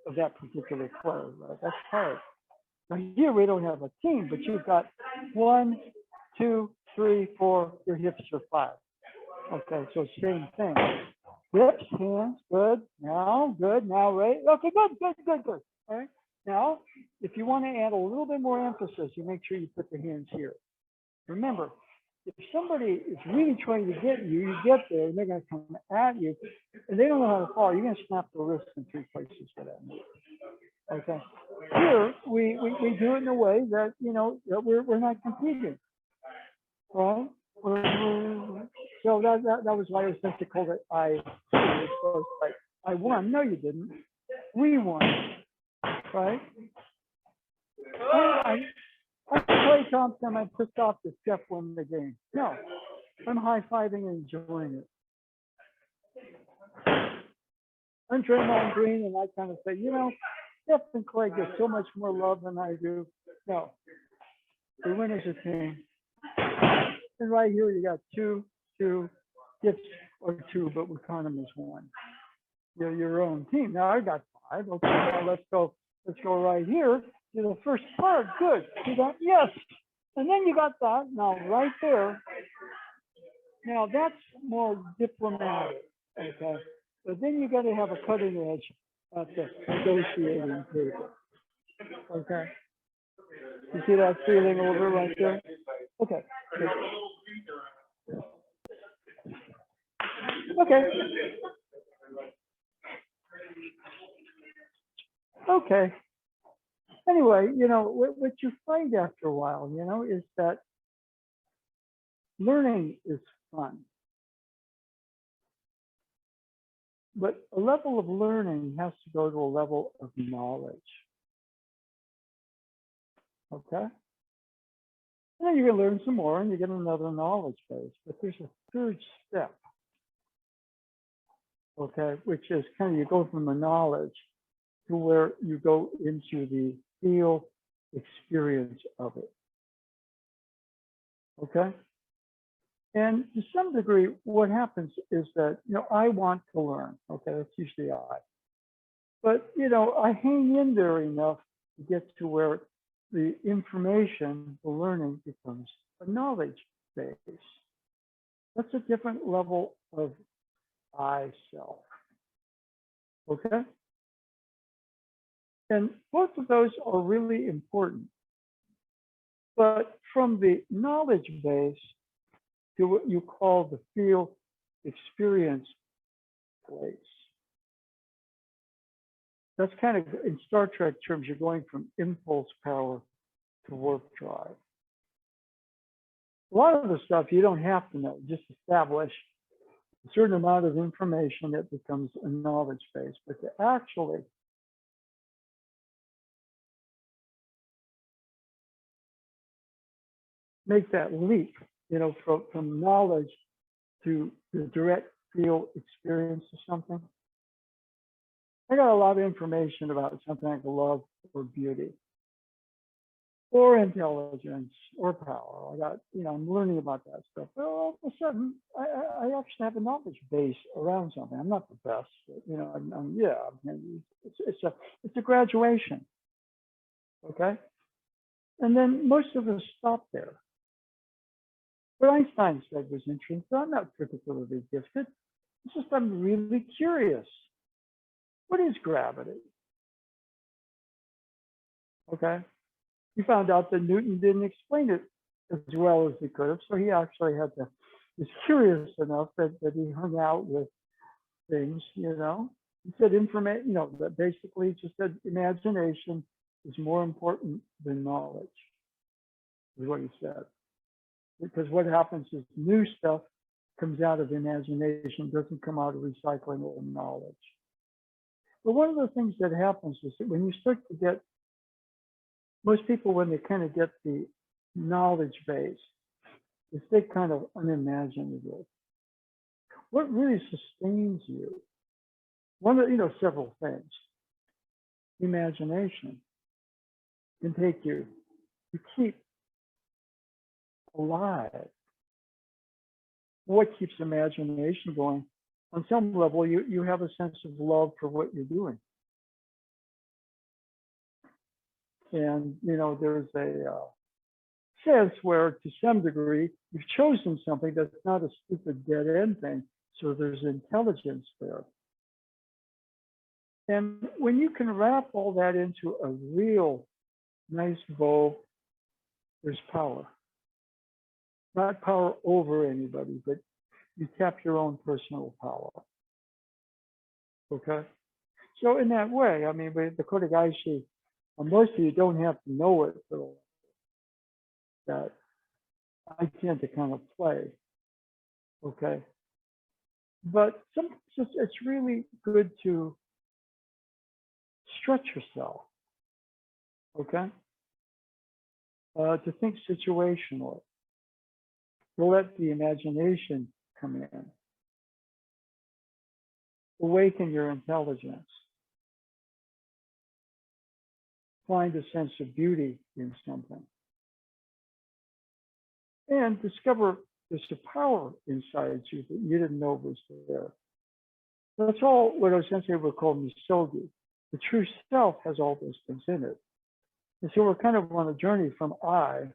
of that particular play, right? That's hard. Now here we don't have a team, but you've got 1, 2, 3, 4, your hips are 5. Okay, so same thing. Hips, hands, good, now, right? Okay, good. All right, now, if you want to add a little bit more emphasis, you make sure you put the hands here. Remember, if somebody is really trying to get you, you get there, and they're going to come at you, and they don't know how to fall, you're going to snap the wrist in 3 places for that move. Okay. Here, we do it in a way that, you know, that we're not competing, right? So that was why I was supposed to call it I won. No, you didn't. We won, right? I play Thompson. I'm pissed off that Steph won the game. No, I'm high-fiving and enjoying it. I'm Draymond Green, and I kind of say, you know, Steph and Clay get so much more love than I do. No, we win as a team. And right here, you got two gifts or 2, but we count them as 1. You're your own team. Now I got 5. Okay, now let's go right here. You know, first part, good. You got yes, and then you got that. Now right there. Now that's more diplomatic, okay. But then you got to have a cutting edge at the negotiating table, okay. You see that feeling over right there? Okay. Okay. Okay. Anyway, you know, what you find after a while, you know, is that learning is fun. But a level of learning has to go to a level of knowledge. Okay? And then you can learn some more and you get another knowledge base. But there's a 3rd step, okay, which is kind of you go from the knowledge to where you go into the feel experience of it. Okay? And to some degree, what happens is that, I want to learn. Okay, that's usually I. But, I hang in there enough to get to where the information, the learning becomes a knowledge base. That's a different level of I self. Okay? And both of those are really important. But from the knowledge base to what you call the feel experience place, that's kind of, in Star Trek terms, you're going from impulse power to warp drive. A lot of the stuff you don't have to know, just establish a certain amount of information that becomes a knowledge base. But to actually make that leap, from knowledge to the direct feel experience of something. I got a lot of information about something like love or beauty or intelligence or power. I got, I'm learning about that stuff. But all of a sudden, I actually have a knowledge base around something. I'm not the best, but, it's a graduation. Okay. And then most of us stop there. What Einstein said was interesting. So I'm not particularly gifted. It's just I'm really curious. What is gravity? Okay. He found out that Newton didn't explain it as well as he could have. So he actually was curious enough that he hung out with things, He said that basically just said imagination is more important than knowledge, is what he said. Because what happens is new stuff comes out of imagination, doesn't come out of recycling old knowledge. But one of the things that happens is that when you start to get, most people, when they kind of get the knowledge base, is they kind of unimaginative. What really sustains you? One of, several things. Imagination can take you to keep alive. What keeps imagination going? On some level, you have a sense of love for what you're doing. And, there's a sense where, to some degree, you've chosen something that's not a stupid dead end thing. So there's intelligence there. And when you can wrap all that into a real nice bow, there's power. Not power over anybody, but you tap your own personal power. Okay? So in that way, with the Kote Gaeshi, most of you don't have to know it, so that I tend to kind of play. Okay? But it's really good to stretch yourself. Okay? To think situationally. To let the imagination come in. Awaken your intelligence. Find a sense of beauty in something. And discover there's a power inside you that you didn't know was there. That's all what Sensei would call misogi. The true self has all those things in it. And so we're kind of on a journey from I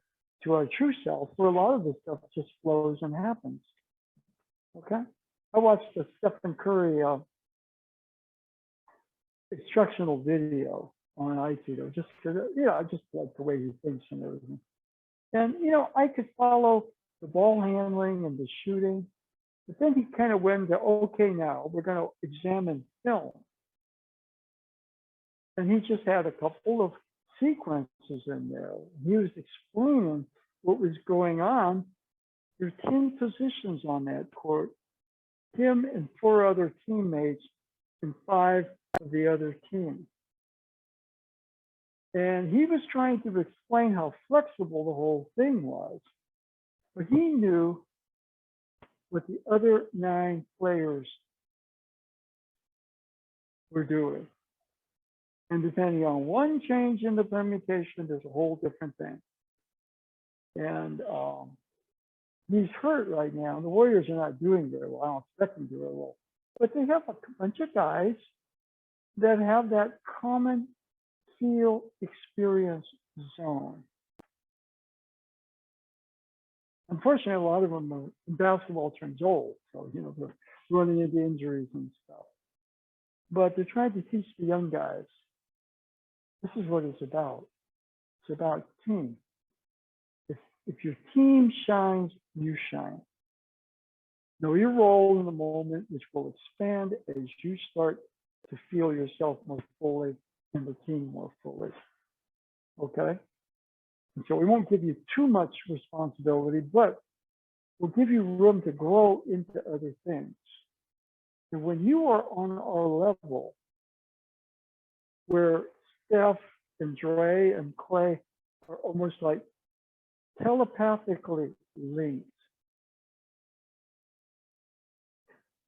to our true self, where a lot of this stuff just flows and happens. Okay? I watched the Stephen Curry instructional video on Aikido, just because, I just like the way he thinks and everything. And, I could follow the ball handling and the shooting, but then he kind of went to, okay, now we're going to examine film. And he just had a couple of sequences in there. He was explaining what was going on. There were 10 positions on that court, him and 4 other teammates and 5 of the other team. And he was trying to explain how flexible the whole thing was. But he knew what the other 9 players were doing. And depending on one change in the permutation, there's a whole different thing. And he's hurt right now. The Warriors are not doing very well. I don't expect them to do very well. But they have a bunch of guys that have that common feel experience zone. Unfortunately, a lot of them are, basketball turns old. So, you know, they're running into injuries and stuff. But they're trying to teach the young guys, this is what it's about. It's about team. If your team shines, you shine. Know your role in the moment, which will expand as you start to feel yourself more fully and the team more fully. Okay? And so we won't give you too much responsibility, but we'll give you room to grow into other things. And when you are on our level, where Steph and Dre and Clay are almost like telepathically linked,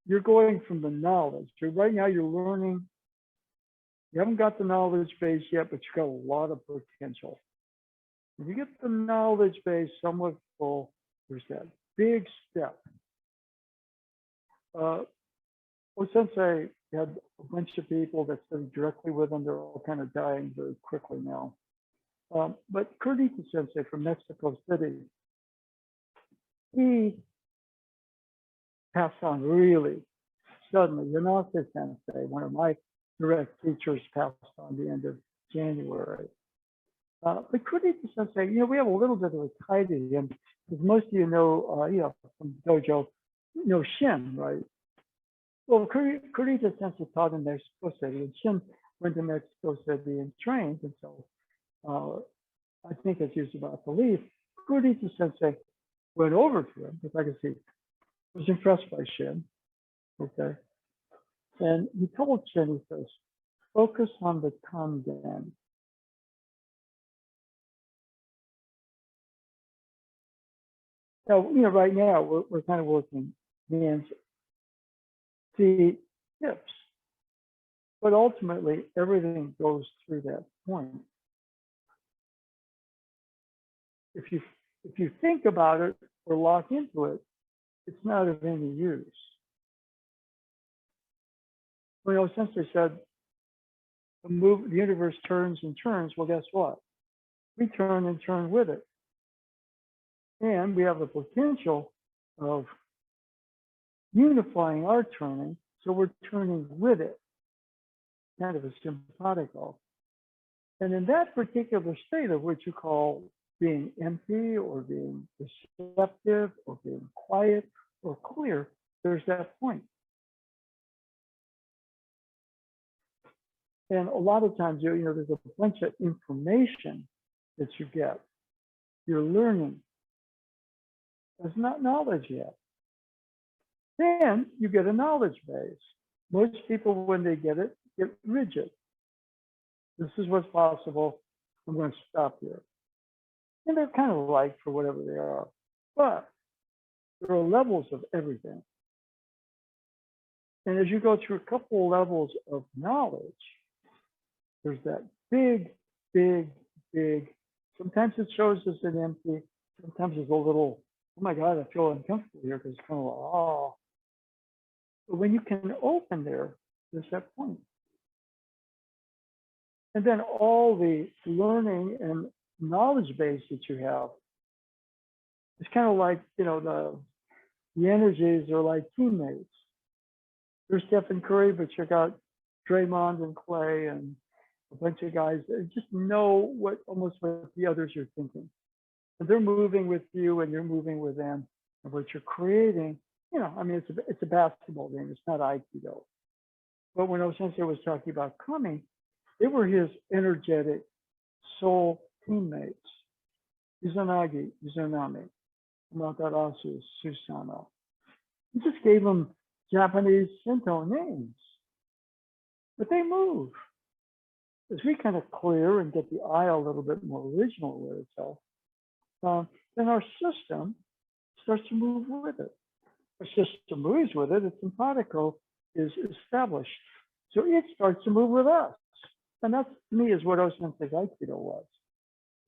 you're going from the knowledge. So right now you're learning, you haven't got the knowledge base yet, but you've got a lot of potential. When you get the knowledge base somewhat full, there's that big step. Sensei had a bunch of people that studied directly with him. They're all kind of dying very quickly now. But Kurita Sensei from Mexico City, he passed on really suddenly. Yanase Sensei, one of my direct teachers, passed on the end of January. But Kurita Sensei, you know, we have a little bit of a tie to him, because most of you know, from dojo, you know Shin, right? Well, Kurita Sensei taught in Mexico City, and Shin went to Mexico City and trained, and so I think as he was about to leave, Kurita Sensei went over to him, if I can see, was impressed by Shin, okay? And he told Shin, he says, focus on the Kangen. Now, you know, right now we're kind of working hands, feet, hips, but ultimately everything goes through that point. If you think about it or lock into it, it's not of any use. You know, since they said the universe turns and turns, well, guess what? We turn and turn with it. And we have the potential of unifying our turning, so we're turning with it, kind of a simpatico. And in that particular state of what you call being empty or being receptive or being quiet or clear, there's that point. And a lot of times, you know, there's a bunch of information that you get. You're learning. There's not knowledge yet. Then you get a knowledge base. Most people, when they get it, get rigid. This is what's possible. I'm going to stop here. And they're kind of liked for whatever they are. But there are levels of everything. And as you go through a couple of levels of knowledge, there's that big, big, big. Sometimes it shows us an empty. Sometimes it's a little, oh my God, I feel uncomfortable here because it's kind of like, oh. But when you can open there, there's that point. And then all the learning and knowledge base that you have, it's kind of like, you know, the energies are like teammates. There's Stephen Curry, but you got Draymond and Clay and a bunch of guys that just know almost what the others are thinking. And they're moving with you and you're moving with them. And what you're creating, you know, I mean, it's a basketball game. It's not Aikido. But when Osensei was talking about coming, they were his energetic soul teammates. Izanagi, Izanami, Matarasu, Susano. He just gave them Japanese Shinto names. But they move. As we kind of clear and get the eye a little bit more original with itself, then our system starts to move with it. Our system moves with it. Its simpatico is established. So it starts to move with us. And that's, to me, is what Osensei's Aikido was.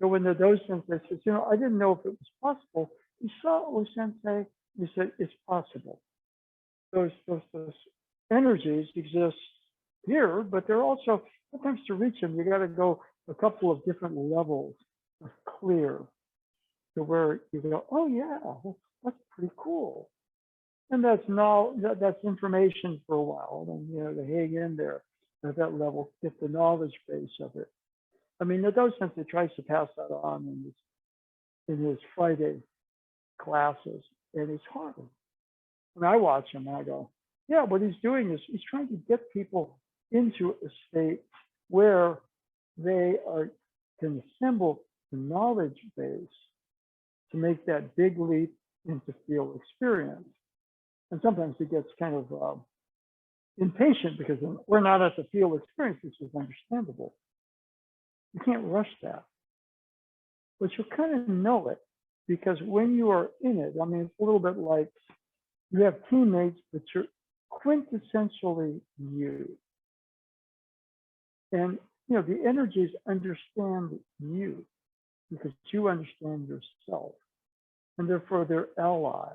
So when the docensei says, you know, I didn't know if it was possible, he saw Osensei, he said, it's possible. Those energies exist here, but they're also, sometimes to reach them, you got to go a couple of different levels of clear to where you go, oh yeah, that's pretty cool. And that's that's information for a while. And you know, to hang in there at that level, get the knowledge base of it. I mean, the docent tries to pass that on in his Friday classes, and it's hard. When I watch him, I go, yeah, what he's doing is he's trying to get people into a state where they can assemble the knowledge base to make that big leap into field experience. And sometimes he gets kind of impatient because we're not at the field experience, which is understandable. You can't rush that. But you'll kind of know it because when you are in it, I mean, it's a little bit like you have teammates, but you're quintessentially you. And, you know, the energies understand you because you understand yourself. And therefore, they're allies.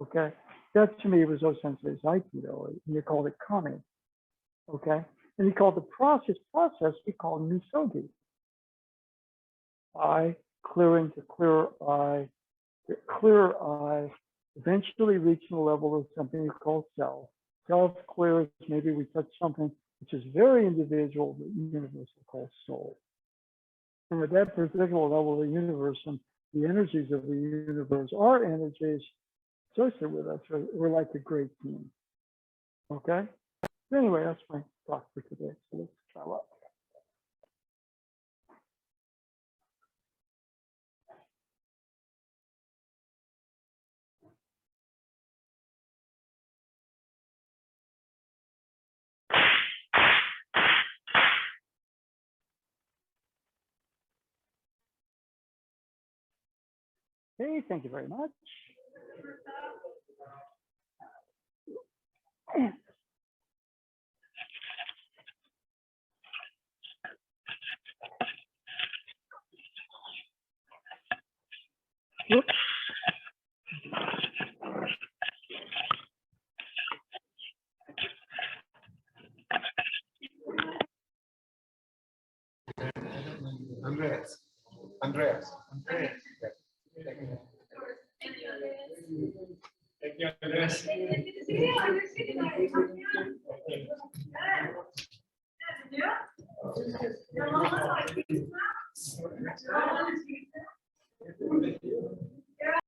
Okay? That to me was Osensei's Aikido. And he called it Kame. Okay? And he called the process, he called Misogi. Eye, clearing to clearer eye, eventually reaching the level of something called self. Self clears, maybe we touch something which is very individual, but universal, called soul. And at that particular level of the universe, and the energies of the universe are energies associated with us. We're like a great team. Okay? Anyway, that's my talk for today. So let's try up. Hey, thank you very much. Oops. Andreas. Thank you, Andreas.